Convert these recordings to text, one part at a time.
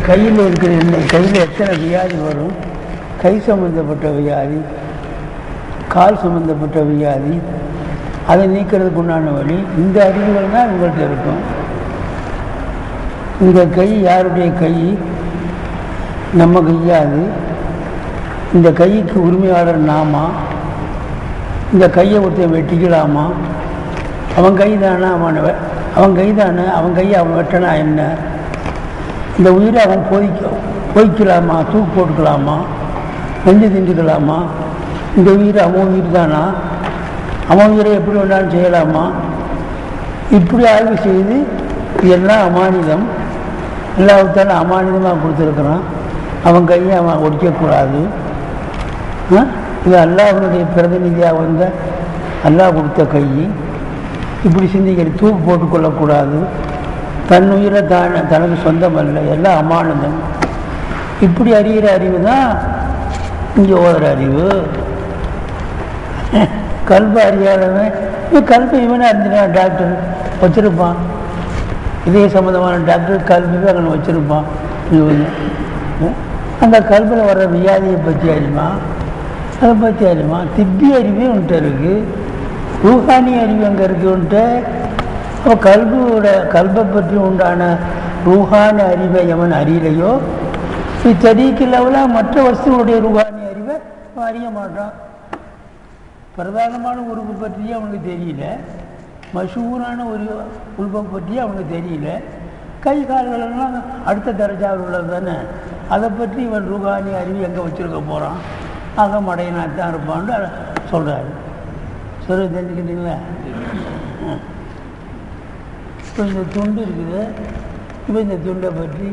கையில் இருக்கிற எண்ணெய், கையில் எத்தனை வியாதி வரும்? கை சம்மந்தப்பட்ட வியாதி, கால் சம்மந்தப்பட்ட வியாதி, அதை நீக்கிறதுக்கு உண்டான வழி இந்த அறிவுகள் தான் உங்கள்கிட்ட இருக்கும். இந்த கை யாருடைய கை? நம்ம கையாது. இந்த கைக்கு உரிமையாளர் நாமா? இந்த கையை ஒருத்தன் வெட்டிக்கலாமா? அவன் கை தானே, அவன் கை தானே, அவன் கையை அவன் வெட்டனா என்ன? இந்த உயிரை அவன் போய்க்கலாமா? தூக்கு போட்டுக்கலாமா? நெஞ்சு திண்டுக்கலாமா? இந்த உயிர் அவன் உயிர் தானா? அவன் உயிரை எப்படி வேணாலும் செய்யலாமா? இப்படி ஆய்வு செய்து இதெல்லாம் அமானிதம், எல்லாத்தாலும் அமானிதமாக கொடுத்துருக்குறான். அவன் கையை அவன் ஒடிக்கக்கூடாது. இது அல்லாஹ்வுடைய பிரதிநிதியாக வந்த அல்லாஹ் கொடுத்த கை. இப்படி சிந்திக்கிற தூக்கு போட்டுக்கொள்ளக்கூடாது. தன் உயிரை தனக்கு சொந்தம் அல்ல, எல்லாம் அமானிதம். இப்படி அறிகிற அறிவு தான் இங்கே ஓதுற அறிவு. கல்வி அறியாதவன் கல்வி இவனே அறிஞ்சினான். டாக்டர் வச்சுருப்பான், இதே சம்மந்தமான டாக்டர் கல்வி அங்கே வச்சுருப்பான். அந்த கல்வியில் வர்ற வியாதியை பற்றி அறியுமா? அதை பற்றி அறியுமா? திப்பி அறிவே உன்ட்ட இருக்குது, ரூஹானி அறிவு அங்கே இருக்குன்ட்டு. அப்போ கல்வை பற்றி உண்டான ரூஹானி அறிவை எவன் அறியலையோ, இத்தடிக்கு லெவலாக மற்ற வஸ்துகளுடைய ரூஹானி அறிவை அறிய மாட்டான். பிரதானமான உறுப்பு பற்றியே அவனுக்கு தெரியல, மஷூரான ஒரு உறுப்பை பற்றியே அவனுக்கு தெரியல. கை கால்களெல்லாம் அடுத்த தரஜாவில் உள்ளது தானே, அதை பற்றி இவன் ரூஹானி அறிவு எங்கே வச்சுருக்க போகிறான்? ஆக மடையனாத்தான் இருப்பான்னு சொல்கிறாரு. சொல்லி தெரிஞ்சுக்கிட்டீங்களா? இப்போ இந்த துண்டு இருக்குது. இப்போ இந்த துண்டை பற்றி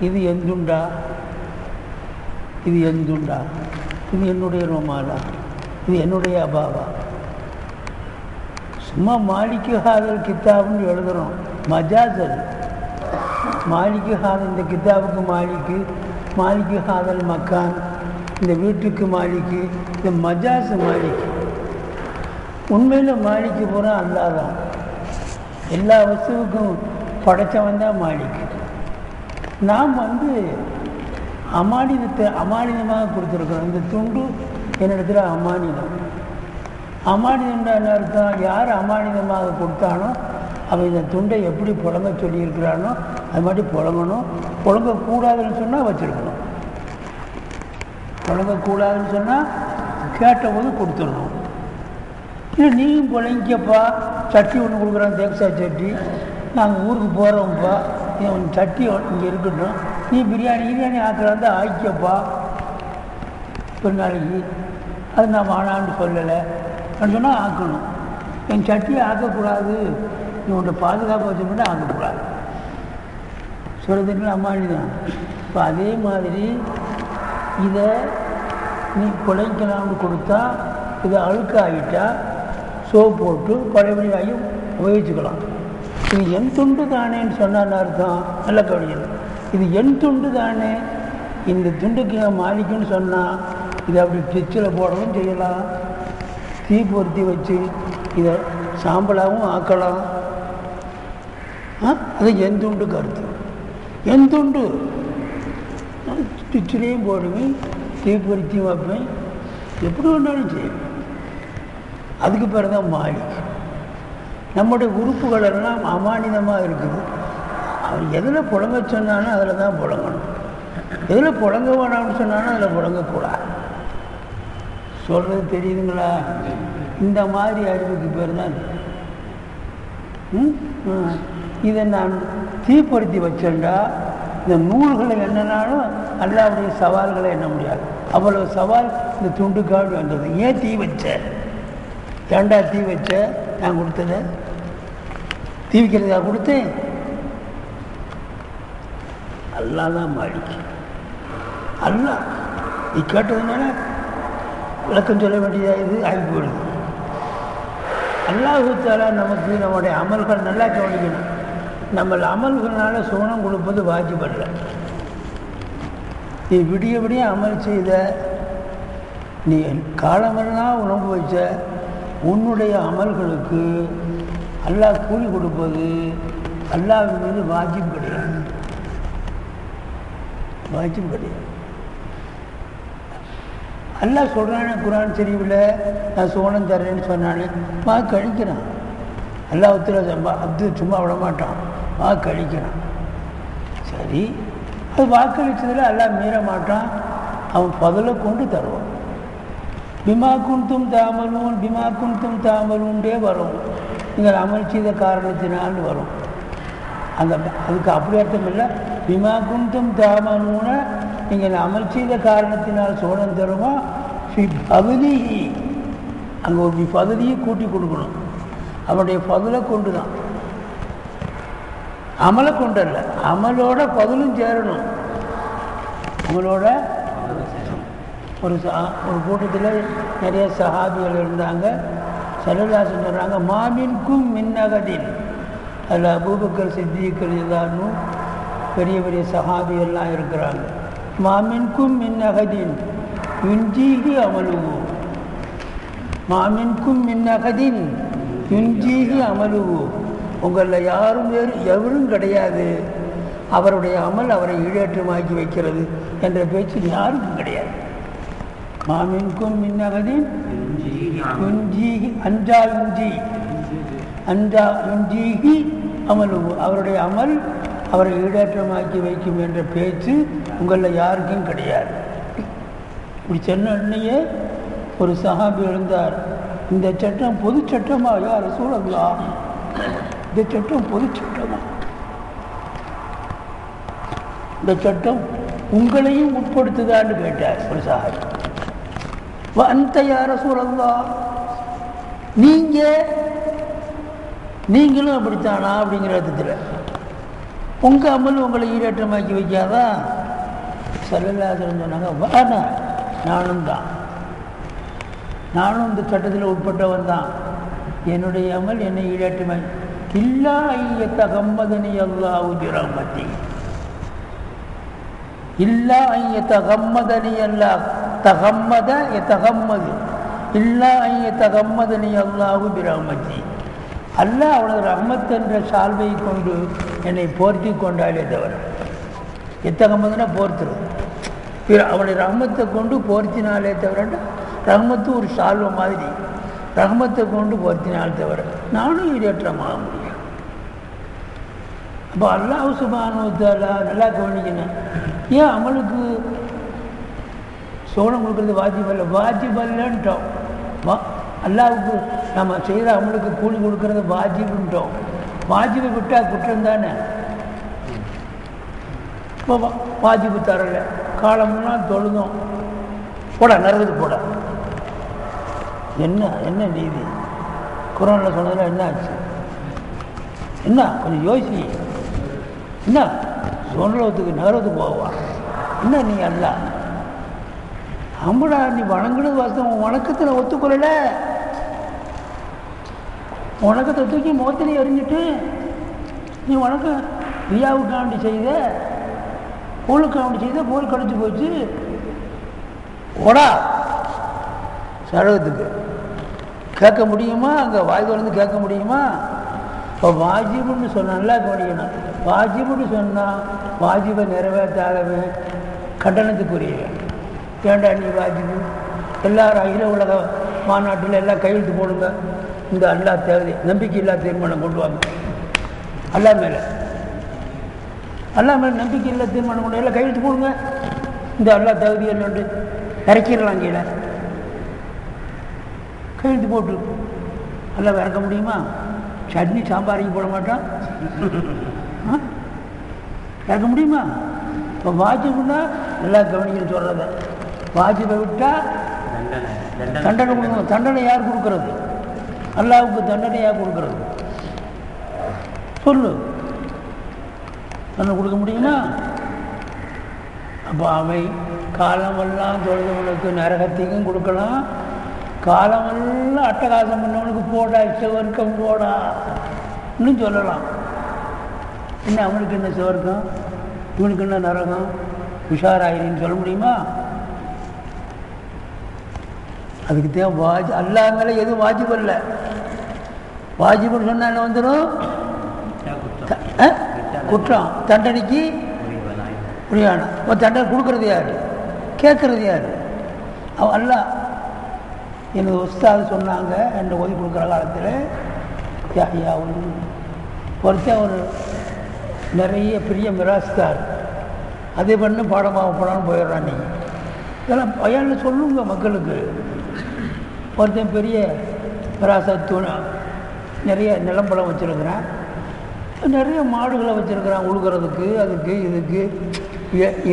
இது என் துண்டா? இது என் துண்டா? இது என்னுடைய ரோமாலா? இது என்னுடைய அபாவா? சும்மா மாலிக்கு ஹாதல் கித்தாப்னு எழுதுகிறோம், மஜாஸ் அது. மாலிக்கு ஹாதல், இந்த கித்தாபுக்கு மாலிக்கு ஹாதல் மக்கான், இந்த வீட்டுக்கு மாலிக்கு, இந்த மஜாஸ் மாலிக்கு. உண்மையில் மாலிக்கு பூரா அல்லாஹ் தான். எல்லா வஸ்துவுக்கும் படைச்சவன் தான் மாலிக்கு. நாம் அமானிதமாக கொடுத்துருக்குறோம். இந்த துண்டு என்னிடத்துல அமானிதம். அமானிதம்னா என்ன அர்த்தம்? யார் அமானிதமாக கொடுத்தானோ அவன் இந்த துண்டை எப்படி புழங்க சொல்லியிருக்கிறானோ அது மாதிரி புழங்கணும். புழங்கக்கூடாதுன்னு சொன்னால் வச்சுருக்கணும். புழங்கக்கூடாதுன்னு சொன்னால் கேட்டபோது கொடுத்துடணும். இல்லை நீயும் புழங்கிக்கப்பா, சட்டி ஒன்று கொடுக்குறான், தேக்ஸா சட்டி, நாங்கள் ஊருக்கு போகிறோம்ப்பா, என் சட்டி இங்கே இருக்கட்டும், நீ பிரியாணி ஆக்கலாந்து ஆக்கியப்பா ஒரு நாளைக்கு, அது நான் வானான்னு சொல்லலை அப்படின்னு சொன்னால் ஆக்கணும். என் சட்டியை ஆக்கக்கூடாது, நீ உன்னை பாதுகாப்பு வச்சுக்கிட்டு ஆக்கக்கூடாது சொல்கிறதுக்கு அம்மாணி தான். இப்போ அதே மாதிரி இதை நீ குழைக்கலாம்னு கொடுத்தா இதை அழுக்காகிட்டா சோப்பு போட்டு பழையபடி ஆகி உபயோகிச்சுக்கலாம். இது என் துண்டு தானேன்னு சொன்னான்னு அர்த்தம். நல்ல கவனிக்கணும். இது என் துண்டு தானே, இந்த துண்டுக்கு மாலிக்குன்னு சொன்னால் இதை அப்படி டிச்சில் போடவும் செய்யலாம், தீ பொருத்தி வச்சு இதை சாம்பலாகவும் ஆக்கலாம். அது என் துண்டு கருத்து. என் துண்டு டிச்சிலையும் போடுவேன், தீ பொருத்தியும் வைப்பேன், எப்படி வேணாலும் செய்வேன். அதுக்கு பிறகு தான் மாலிக். நம்முடைய உறுப்புகள் எல்லாம் அமானிதமாக இருக்குது. அவன் எதில் புழங்க சொன்னானோ அதில் தான் புழங்கணும், எதில் புழங்க வேணாம்னு சொன்னானோ அதில் புழங்கக்கூடாது. சொல்கிறது தெரியுதுங்களா? இந்த மாதிரி அறிவுக்கு பேர் தான். இதை நான் தீப்படுத்தி வச்சேன்டா இந்த நூல்களை என்னன்னாலும் அல்லாவுடைய சவால்களை எண்ண முடியாது. அவ்வளோ சவால் இந்த துண்டுக்காடு வந்தது. ஏன் தீ வச்ச? ஏண்டா தீ வச்ச? நான் கொடுத்தத தீ வைக்கிறதுக்காக கொடுத்தேன். அல்லாஹ் தான் மாலிக். அல்லாஹ் நீ கேட்டதுனால விளக்கம் சொல்ல வேண்டியதாக இது ஆகி போயிடுது. அல்லாஹு தஆலா நமக்கு நம்முடைய அமல்கள் நல்லா கவனிக்கணும். நம்ம அமல்கள்னால சுவனம் கொடுப்பது வாஜிபல்ல. நீ விடிய விடிய அமல் செய்த, நீ காலமெல்லாம் உணவு வச்ச உன்னுடைய அமல்களுக்கு அல்லாஹ் கூலி கொடுப்பது அல்லாஹ்வின் மீது வாஜிப் கிடையாது, வாஜிப் கிடையாது. அல்லாஹ் சொல்கிறானே குரான் சரிவில் நான் சோனம் தர்றேன்னு சொன்னானே கழிக்கிறான். அல்லாஹ்வுத்துல அப்து சும்மா விட மாட்டான், கழிக்கிறான். சரி, அது வாக்களித்ததில் அல்லாஹ் மீற மாட்டான், அவன் பதிலை கொண்டு தருவான். பிமா குன்தும் தாமலும் பிமா குன்தும் தாமலுண்டே வரும், நீங்கள் அமல் செய்த காரணத்தினால் வரும். அதுக்கு அப்படி அர்த்தம் இல்லை. பிமா குன்தும் தாமலுன்னு நீங்கள் அமல் செய்த காரணத்தினால் சோழன் தருமா பகுதி, அங்கே ஒரு பகுதியை கூட்டி கொடுக்கணும். அவனுடைய பதிலை கொண்டு தான், அமலை கொண்டு அல்ல, அமலோட பதிலும் சேரணும். அமலோட ஒரு கூட்டத்தில் நிறைய சஹாபிகள் இருந்தாங்க. ஸல்லல்லாஹு சொல்கிறாங்க, மாமின்கும் மின்னகதின், அதில் அபூபக்கர் சித்திகள் எல்லாரும் பெரிய பெரிய சஹாபிகள்லாம் இருக்கிறாங்க. மாமின்கும் மின்னகதின் யுன்ஜீஹி அமலுகு, மாமின்கும் மின்னகதின் யுன்ஜீஹி அமலுகு, உங்களில் யாரும் எவரும் கிடையாது அவருடைய அமல் அவரை ஈடேற்றமாக்கி வைக்கிறது என்ற பேச்சு யாருக்கும் கிடையாது. மாமின்கும் மின்னகதின் யுன்ஜீஹி அஞ்சா யுன்ஜி அஞ்சா யுன்ஜீஹி அமலுகு, அவருடைய அமல் அவரை ஈடேற்றமாக்கி வைக்கும் என்ற பேச்சு உங்களில் யாருக்கும் கிடையாது. இப்படி சொன்ன உடனேயே ஒரு சஹாபி எழுந்தார், இந்த சட்டம் பொது சட்டமா யார் ரசூலல்லாஹ், இந்த சட்டம் பொது சட்டமா, இந்த சட்டம் உங்களையும் உட்படுத்துதான்னு கேட்டார் ஒரு சஹாபி. அந்த யார் ரசூலல்லாஹ், நீங்களும் அப்படித்தானா அப்படிங்கிற அர்த்தத்தில் உங்கள் அமல் உங்களை ஈடேற்றமாக்கி வைக்காதா? ஸல்லல்லாஹு அலைஹி சொன்னாங்க, வானா நானும் தான், நானும் இந்த சட்டத்தில் உட்பட்டவன் தான், என்னுடைய அமல் என்னை ஈடேற்றமாக்கி இல்லா ஐயத்த கம்மதனி அல்லாஹு பிரஹ்மதி, இல்லா ஐயத்த கம்மதனி அல்லாஹ் தகம்மத எத்தகம்மது இல்லா ஐயத்த கம்மதனி அல்லாஹு பிரஹ்மதி, அல்லாஹ் அவனது ரஹ்மத் என்ற சால்வை கொண்டு என்னை போர்த்தி கொண்டாலே தவிர, எத்தகம்மதுன்னா போர்த்துறது, அவனுடைய ரஹ்மத்தை கொண்டு போர்த்தினாலே தவிர, ரஹ்மத்து ஒரு சால்வை மாதிரி, ரஹ்மத்தை கொண்டு போர்த்தினால் தவிர நானும் ஈடேற்றமாக முடியும். அப்போ அல்லாஹ் சுப்ஹானஹு வ தஆலா நல்லா கவனிக்கணும். ஏன் அமலுக்கு சோனம் கொடுக்குறது வாஜிபல்ல, வாஜிபல்லன்ட்டோம். அல்லாவுக்கு நம்ம செய்கிற அமலுக்கு கூலி கொடுக்கறது வாஜிபுன்ட்டோம். வாஜிபை விட்டால் குற்றம் தானே. இப்போ வாஜிபு தரலை, காலம்லாம் தொழுதோம், போட நரகத்துக்கு போட, என்ன நீதி? குரானில் சொன்னதில் என்ன ஆச்சு? என்ன கொஞ்சம் யோசி, என்ன சொன்னத்துக்கு நகரத்துக்கு போவா, என்ன நீ அல்ல அம்படா, நீ வணங்குனது வாஸ்தவம், வணக்கத்தில் ஒத்துக்கொள்ளல, வணக்கத்தை தூக்கி முகத்திலே எறிஞ்சிட்டு நீ வணக்கம் ரியாவுக்காண்டி செய்த, கோளுக்காண்டி செய்த, கோல் கடிச்சு போச்சு, ஓடா சரகத்துக்கு. கேட்க முடியுமா? அங்கே வாய் வந்து கேட்க முடியுமா? இப்போ வாஜிபுன்னு சொன்னா கவனிக்கணும். வாஜிபுன்னு சொன்னால் வாஜிபை நிறைவேற்றாகவே கண்டனத்துக்குரியவன். ஏண்டா நீ வாஜிபு, எல்லாரும் அகில உலக மாநாட்டில் எல்லாம் கையெழுத்து போடுங்க, இந்த அல்லா தேவை நம்பிக்கை இல்லா தீர்மானம் கொண்டு வாங்க, அல்லா மேலே நம்பிக்கை இல்லா தீர்மானம் கொண்டு எல்லாம் கையெழுத்து போடுங்க, இந்த அல்லா தகுதி என்னண்டு இறக்கிடலாம், கீழே கையெழுத்து போட்டு அல்லா இறக்க முடியுமா? சட்னி சாம்பாரிக்கு போட மாட்டான், இறக்க முடியுமா? இப்போ வாஜிபுன்னா நல்லா கவனிக்கணும்னு சொல்கிறத, வாஜிபை விட்டால் தண்டனை கொடுக்கணும். தண்டனை யார் கொடுக்கறது? அல்லாவுக்கு தண்டனை யார் கொடுக்கறது? சொல்லு, தண்டனை கொடுக்க முடியுமா? அப்போ அவை காலமெல்லாம் தொழுதவனுக்கு நரகத்தையும் கொடுக்கலாம், காலமெல்லாம் அட்டகாசம் பண்ணவனுக்கு போடா சிவர்க்கம் போடா இன்னும் சொல்லலாம். என்ன அவனுக்கு என்ன சிவர்க்கம், இவனுக்கு என்ன நரகம், உஷாராயிரின்னு சொல்ல முடியுமா? அதுக்கு தேவை வாஜி. அல்லா மேலே எதுவும் வாஜிபு இல்லை. வாஜிபுன்னு சொன்னால் என்ன வந்துடும்? குற்றம் தண்டனைக்கு புரியான தண்டனை கொடுக்கறது யார், கேட்கறது யார்? அவன் அல்ல. எனது உஸ்தாது சொன்னாங்க என்று ஓதி கொடுக்குற காலத்தில் ஒருத்தன் ஒரு நிறைய பெரிய மிராஸ்தார் அதே பண்ணு பாடமாக போடான்னு போயிடுறான். நீங்கள் இதெல்லாம் பையன்னு சொல்லுங்க மக்களுக்கு. ஒருத்தன் பெரிய மிராசத்து நிறைய நிலம்பலம் வச்சுருக்கிறான், நிறைய மாடுகளை வச்சுருக்கிறான் உழுகிறதுக்கு, அதுக்கு இதுக்கு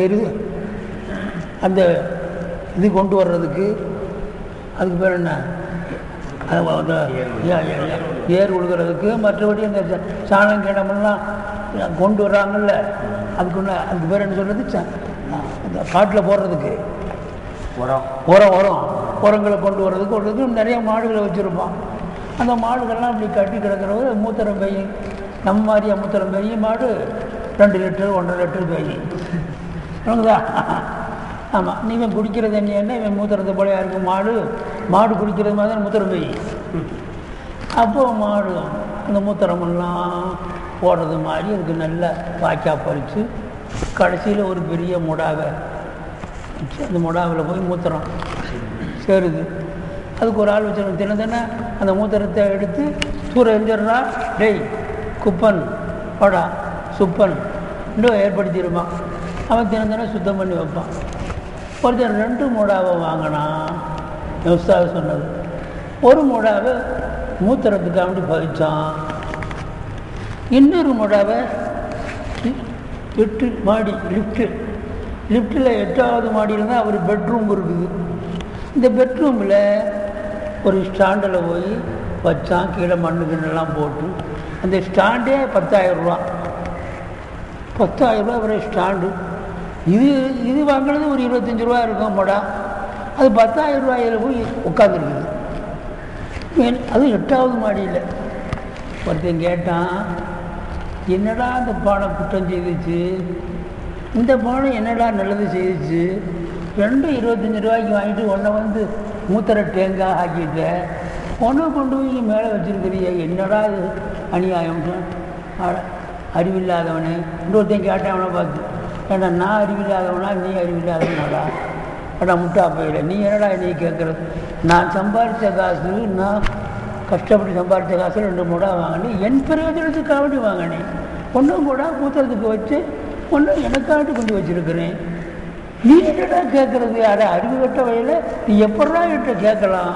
எரு அந்த இது கொண்டு வர்றதுக்கு. அதுக்கு பேர் என்ன, ஏர் உழுகிறதுக்கு. மற்றபடி அந்த சாணம் கிடமெல்லாம் கொண்டு வர்றாங்கல்ல, அதுக்கு பேர் என்ன சொல்கிறது, அந்த காட்டில் போடுறதுக்கு உரங்களை கொண்டு வர்றதுக்கு நிறைய மாடுகளை வச்சுருப்பான். அந்த மாடுகள்லாம் இப்படி கட்டி கிடக்கிறவங்க மூத்திரம் பெய்யும். நம்ம மாதிரியா மூத்திரம் பெய்யும் மாடு 2 லிட்டர் 1.5 லிட்டர் பெய்யும். உனக்குதா? ஆமாம். நீங்கள் குடிக்கிற தண்ணி என்ன இவன் மூத்திரத்தை போல இருக்கும். மாடு குடிக்கிறது மாதிரி தான் மூத்திரம் பெய்யும். அப்போது மாடு அந்த மூத்திரமெல்லாம் போடுறது மாதிரி அதுக்கு நல்லா வாய்க்கா பறித்து கடைசியில் ஒரு பெரிய முடாவை அந்த முடாவில் போய் மூத்திரம் சேருது. அதுக்கு ஒரு ஆள் வச்சுருக்கோம். தினத்தின அந்த மூத்திரத்தை எடுத்து தூர எரிஞ்சிடுறா. டெய் குப்பன் படா சுப்பன் இன்னும் ஏற்படுத்தியிருப்பான். அவன் தினத்தின சுத்தம் பண்ணி வைப்பான். ஒருத்தர் 2 முடாவை வாங்கினான். உஸ்தாது சொன்னது. ஒரு முடாவை மூத்திரத்துக்கு அப்படி பறித்தான். இன்னொரு முடாவை 8 மாடி லிஃப்ட்டில் 8வது மாடியில் தான் அவர் பெட்ரூம் இருக்குது. இந்த பெட்ரூமில் ஒரு ஸ்டாண்டில் போய் வச்சான். கீழே மண்ணு கிண்ணெல்லாம் போட்டு அந்த ஸ்டாண்டே 10,000 ரூபா. 10,000 ரூபா ஒரு ஸ்டாண்டு. இது வாங்கினது ஒரு 25 ரூபா இருக்கும் மொடா. அது 10,000 ரூபாயில் போய் உட்காந்துருக்குது. அது 8வது மாடியில். ஒருத்தன் கேட்டான், என்னடா அந்த பானை குற்றம் செய்துச்சு, இந்த பானை என்னடா நல்லது செய்துச்சு, 25 ரூபாய்க்கு வாங்கிட்டு ஒன்றை வந்து மூத்தரை டேங்காக ஆக்கிட்ட, ஒன்றை கொண்டு போய் மேலே வச்சுருக்கிறிய, என்னடா இது அநியாயம், அறிவில்லாதவனே. இன்னொருத்தையும் கேட்டேன் அவனை பார்த்து, ஏன்னா நான் அறிவில்லாதவனா நீ அறிவில்லாதவனாடா, அடா முட்டா போயிட, நீ என்னடா நீ கேட்குறது, நான் சம்பாதித்த காசு, நான் கஷ்டப்பட்டு சம்பாதித்த காசு 2 முடா வாங்கினேன், என் பிரயோஜனத்துக்காக வாங்கினேன், ஒன்றும் கூட மூத்தறதுக்கு வச்சு ஒன்றும் எனக்காட்டு கொண்டு வச்சுருக்கிறேன், நீ என்னடா கேட்குறது, யாரா அறிவு கட்ட வகையில் நீ எப்படா என்கிட்ட கேட்கலாம்,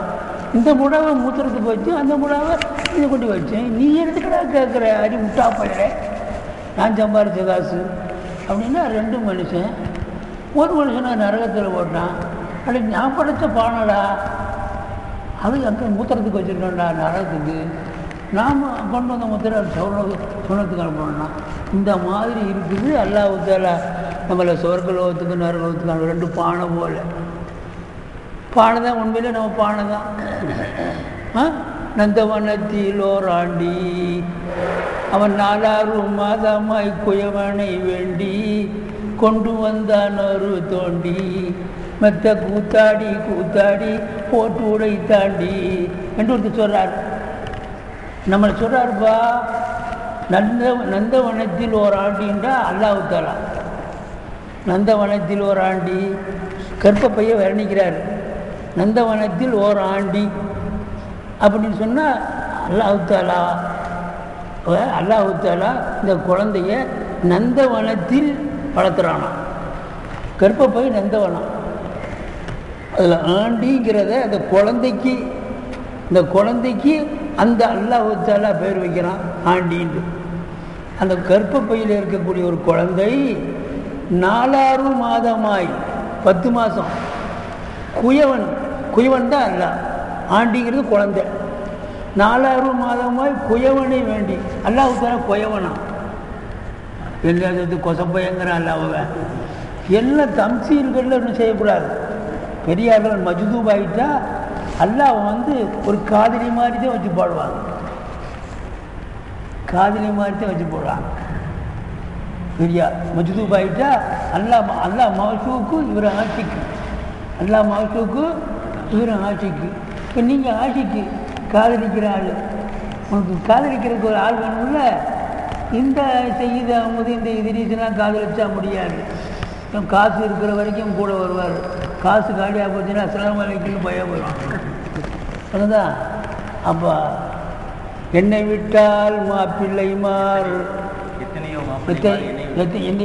இந்த முடாவை மூத்திரத்துக்கு வச்சு அந்த முடாவை இதை கொண்டு வச்சேன், நீ எதுக்கடா கேட்குற அறிவு முட்டா போயிட, நான் சம்பாதிச்ச காசு அப்படின்னா 2 மனுஷன். ஒரு மனுஷனை நரகத்தில் போட்டான். அப்படி நான் படைத்த பானடா, அது அங்கே மூத்திரத்துக்கு வச்சுருக்கோம்டா நரகத்துக்கு, நாம் கொண்டு வந்த மூத்திர சொன்னத்துக்கு அனுப்பணும்னா இந்த மாதிரி இருக்குது. அல்லாஹ் தஆலா நம்மளை சொர்க்கலோகத்துக்கு நரகத்துக்கு 2 பானை போல. பானை தான் உண்மையிலே நம்ம பானை தான். நந்தவனத்திலோராண்டி அவன் 4 மாதமாய் குயவனை வேண்டி கொண்டு வந்தான் ஒரு தோண்டி, மெத்த கூத்தாடி போட்டு உடை தாண்டி என்று ஒருத்தர் சொல்கிறார். நம்மளை சொல்கிறாருப்பா, நந்தவனத்தில் ஒரு ஆண்டின்றா அல்லாஹ் தஆலா நந்தவனத்தில் ஒரு ஆண்டி கற்பப்பையை வர்ணிக்கிறார். நந்தவனத்தில் ஓர் ஆண்டி அப்படின்னு சொன்னால் அல்லாஹ் தஆலா இந்த குழந்தைய நந்தவனத்தில் வளர்த்துறானா. கற்பப்பை நந்தவனம், அதில் ஆண்டிங்கிறத அந்த குழந்தைக்கு, இந்த குழந்தைக்கு அந்த அல்லாஹ் தஆலா பேர் வைக்கிறான் ஆண்டின்னு. அந்த கற்பப்பையில் இருக்கக்கூடிய ஒரு குழந்தை 4 மாதமாய் 10 மாதம் குயவன் தான் அல்ல, ஆண்டிங்கிறது குழந்தை. 4 மாதமாய் குயவனை வேண்டி அல்லாஹ் தஆலா குயவனா எல்லாத்து கொசப்பையங்கிறான் அல்லாஹ். எல்லாம் தம்சீல்களில் ஒன்றும் செய்யக்கூடாது. பெரியார்கள் மஜ்தூப் ஆகிட்டா அல்லாஹ் வந்து ஒரு காதலி மாதிரி தான் வச்சு பாடுவாங்க, காதலி மாதிரி தான் வச்சு போடுவாங்க. பெரியார் மஜ்தூப் ஆகிட்டா அல்லாஹ் மகசூக்கு இவர் ஆட்சிக்கு, அல்லாஹ் மகசூக்கு இவர் ஆட்சிக்கு. இப்போ நீங்கள் ஆட்சிக்கு காதலிக்கிற ஆள், உனக்கு காதலிக்கிறதுக்கு ஒரு ஆள் வேணும்ல, இந்த செய்த போது இந்த இதிரீசெல்லாம் காதலிச்சா முடியாது. காசு இருக்கிற வரைக்கும் கூட வருவார். காசு காலியாக போச்சுன்னா அஸ்ஸலாமு அலைக்கும்னு பயம் வரும். அதுதான் அப்போ என்னை விட்டால் மாப்பிள்ளைமார்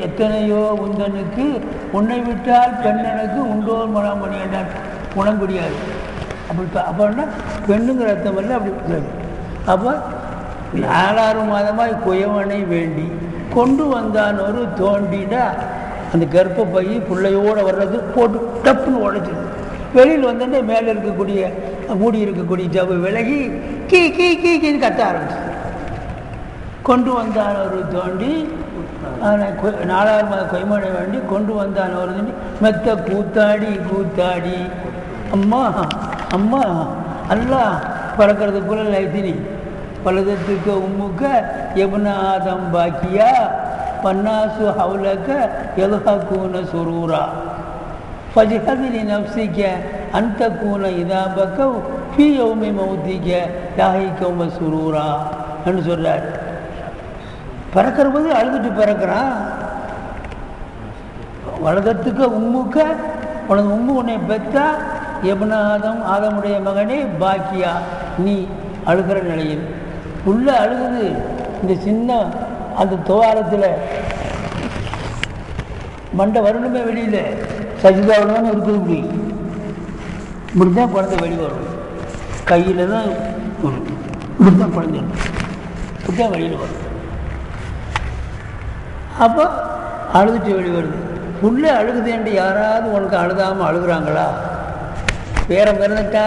எத்தனையோ உந்தனுக்கு உன்னை விட்டால் பெண்ணனுக்கு உண்டோர் மணமணி என்றால் உணங்குடியாது. அப்படி அப்படின்னா பெண்ணுங்கிற அர்த்தம் இல்லை. அப்படி அப்போ 4 மாதமாய் குயவனை வேண்டி கொண்டு வந்தான் ஒரு தோண்டினா அந்த கர்ப்பப்பை பிள்ளையோடு வர்றது போட்டு டப்புன்னு உடைச்சிடுது. வெளியில் வந்தோடனே மேலே இருக்கக்கூடிய மூடி இருக்கக்கூடிய ஜவ்வு விலகி கீ கீ கீ கீன்னு கத்த ஆரம்பிச்சு. கொண்டு வந்தான் ஒரு தோண்டி 4 மாத கொய்மனை வேண்டி கொண்டு வந்தான் ஒரு தோண்டி மெத்த கூத்தாடி கூத்தாடி அம்மா அம்மா அல்லா பறக்கிறதுக்குள்ள லைத்தினி பலதத்துக்கு உம்முக்க எபுன ஆதம் பாக்கியா பன்னாசு ஹவுலக்க எல்ஹக்கூன சுரூரா ஃபஜ்ஹதிலி நஃப்ஸிக அன்த கூன இதா பக்கவ் ஃபீ யௌமி மௌத்திக லாஹிகௌம சுரூரா என்று சொல்கிறார். பிறக்கிற போது அழுதுட்டு பிறக்கிறான். வலதத்துக்கு உம்முக்க உனது உம்மு உன்னை பெற்றா எபுன ஆதம் ஆதமுடைய மகனே பாக்கியா நீ அழுகிற நிலையில் உள்ள அழுகுது. இந்த சின்ன அந்த துவாரத்தில் மண்டை வரணுமே வெளியில் சஜிதாவில்தான் இருக்குது. இப்படி தான் குழந்தை வெளி வரும். கையில் தான் இப்படி தான் குழந்தை இப்படி தான் வெளியில் வரும். அப்போ அழுதுட்டு வெளி வருது. உள்ளே அழுகுதேன்ட்டு யாராவது உனக்கு அழுதாமல் அழுகுறாங்களா? வேற பிறந்துட்டா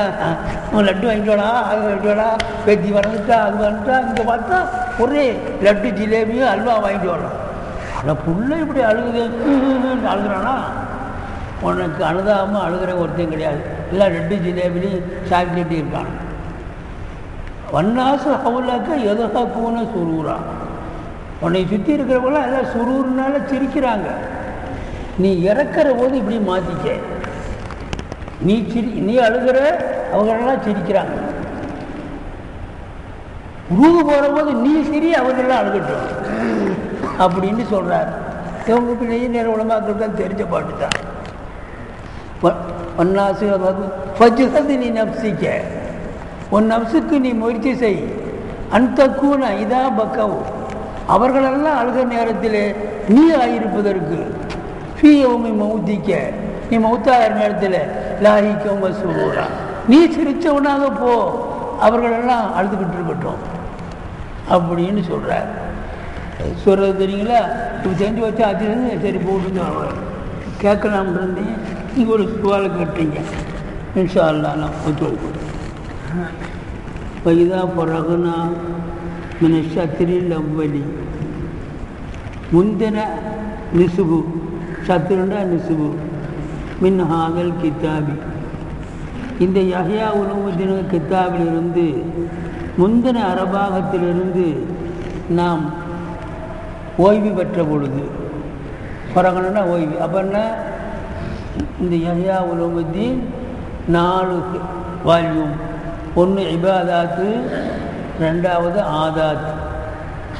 லட்டு வாங்கிட்டோடா அது வாங்கிட்டோடா பேத்தி வறந்துட்டா அது வந்துட்டா இங்கே பார்த்தா ஒரே லட்டு ஜிலேபியும் அல்வா வாங்கிட்டு வரலாம். ஆனால் புள்ள இப்படி அழுகுது அழுகுறானா? உனக்கு அழுதாமல் அழுகிற ஒருத்தையும் கிடையாது. எல்லாம் லட்டு ஜிலேபிலையும் சாக்லேட்டு இருக்கான். வண்ணாசு ஹவுலாக்க எதா கூன சுரூரா. உன்னை சுற்றி இருக்கிறவங்களாம் எல்லாம் சுரூர்னால சிரிக்கிறாங்க. நீ இறக்கிற போது இப்படி மாற்றிக்க. நீ அழுகிற அவங்களெல்லாம் சிரிக்கிறாங்க. ரூபு போகிற போது நீ சிரி அவங்களெல்லாம் அழுகட்டும் அப்படின்னு சொல்கிறார். இவங்க பிள்ளைய நேர உலமாக்கள் தான் தெரிஞ்ச பாட்டு தான். ஒன்னாசு ஃபஜ்ஹதி நீ நப்சிக்க உன் நப்சுக்கு நீ முயற்சி செய். அந்த கூன இதா பக்கவோ அவர்களெல்லாம் அழுகிற நேரத்தில் நீ ஆயிருப்பதற்கு ஃபீ யௌமி மௌத்திக்க நீ மௌத்தாகிற நேரத்தில் லாஹிகௌம சுரூரா நீ சிரித்தவனாக போ, அவர்களெல்லாம் அழுதுகிட்டு இருக்கட்டும் அப்படின்னு சொல்கிறார். சொல்கிறது தெரியுங்களா? இப்போ செஞ்சு வச்சா அது சரி போட்டுன்னு கேட்கலாம்னு இருந்தேன். நீங்கள் ஒரு சுவாலை கேட்டீங்க. இன்ஷா அல்லாஹ் நான் ஒத்துழைப்பு. பைதா பொறகுனா மின சத்திரில் அவ்வலி முந்தின நிசுபு சத்திரண்டா நிசுபு மின் ஹாதல் கித்தாபி இந்த யஹ்யா உலூமுத்தீன் கித்தாபிலிருந்து முந்தின அரபாகத்திலிருந்து நாம் ஓய்வு பெற்ற பொழுது பரகணுன்னா ஓய்வு. அப்படின்னா இந்த யஹ்யா உலூமுத்தீன் 4 வால்யூம். 1 இபாதாத்து, 2வது ஆதாத்.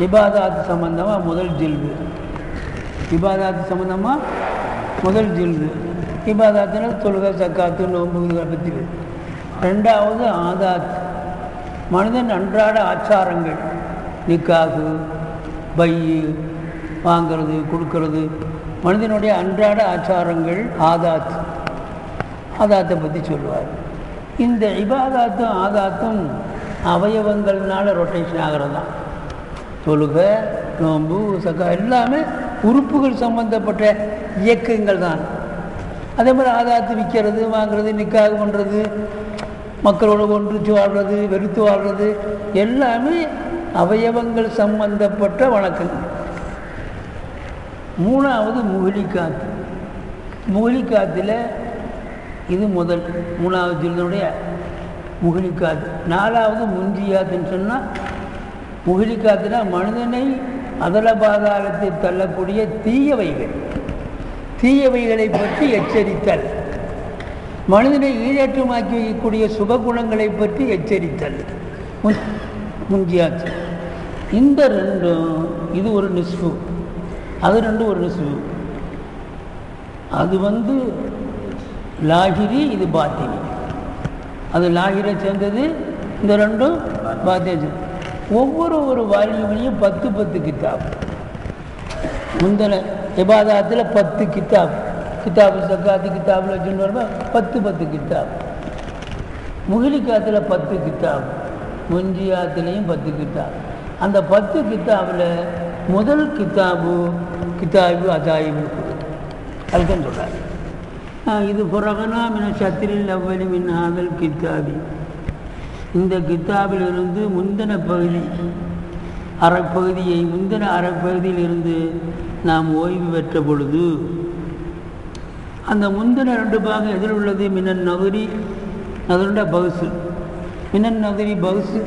இபாதாத்து சம்பந்தமாக முதல் ஜில்து. இபாதாத்து சம்பந்தமாக முதல் ஜில்து. இபாதாத்துனா தொழுகை சக்காத்து நோன்பு இதை பற்றி. 2வது ஆதாத் மனிதன் அன்றாட ஆச்சாரங்கள், நிக்காகு பையு வாங்கிறது கொடுக்கறது மனிதனுடைய அன்றாட ஆச்சாரங்கள் ஆதாத். ஆதாத்தை பற்றி சொல்லுவார். இந்த இபாதாத்தும் ஆதாத்தும் அவயவங்கள்னால ரொட்டேஷன் ஆகிறது தான். தொழுகை நோன்பு சக்கா எல்லாமே உறுப்புகள் சம்பந்தப்பட்ட இயக்கங்கள் தான். அதே மாதிரி ஆதாத்து விற்கிறது வாங்கிறது நிக்காக பண்ணுறது மக்களோட ஒன்றிச்சு வாழ்கிறது வெறுத்து வாழ்கிறது எல்லாமே அவயவங்கள் சம்பந்தப்பட்ட வழக்கங்கள். 3வது முஹ்லிகாத். முஹ்லிகாத்தில் இது முதல் 3வது ஜில்துடைய முஹ்லிகாத். 4வது முன்ஜியாத்துன்னு சொன்னால் முஹ்லிகாத்துனா மனிதனை அதல பாதாளத்தை தள்ளக்கூடிய தீயவைகளை பற்றி எச்சரித்தல், மனிதனை ஈடேற்றமாக்கி வைக்கக்கூடிய சுபகுணங்களை பற்றி எச்சரித்தல் முன்ஜியாத். இந்த ரெண்டும் இது ஒரு நிஸ்பு, அது ரெண்டும் ஒரு நிஸ்பு. அது லாகிரி, இது பாத்தினி. அது லாகிரை சேர்ந்தது, இந்த ரெண்டும் பாத்தினி. ஒவ்வொரு வால்யூம்லையும் 10 கித்தாப். முந்தின இபாதாத்தில் 10 கித்தாப், கித்தாபு சக்காத்து கித்தாபில் வச்சுன்னு வரும்போது 10 கித்தாப். முகிலிக்காத்தில் 10 கித்தாப், முஞ்சியாத்துலேயும் 10 கித்தாப். அந்த 10 கித்தாபில் முதல் கித்தாபு அஜாயிபு, அதுதான் சொல்கிறார். இது புறகனா மின சத்திரில் அவ்வளி மின் ஆதல் கித்தாபி. இந்த கித்தாபிலிருந்து முந்தின பகுதி அரைப்பகுதியை, முந்தின அரைப்பகுதியிலிருந்து நாம் ஓய்வு பெற்ற பொழுது அந்த முந்தின 2 பாகம் எதில் உள்ளது? மினன் நகரி, அதனுடைய பகுசு. மினன் நகரி பகுசு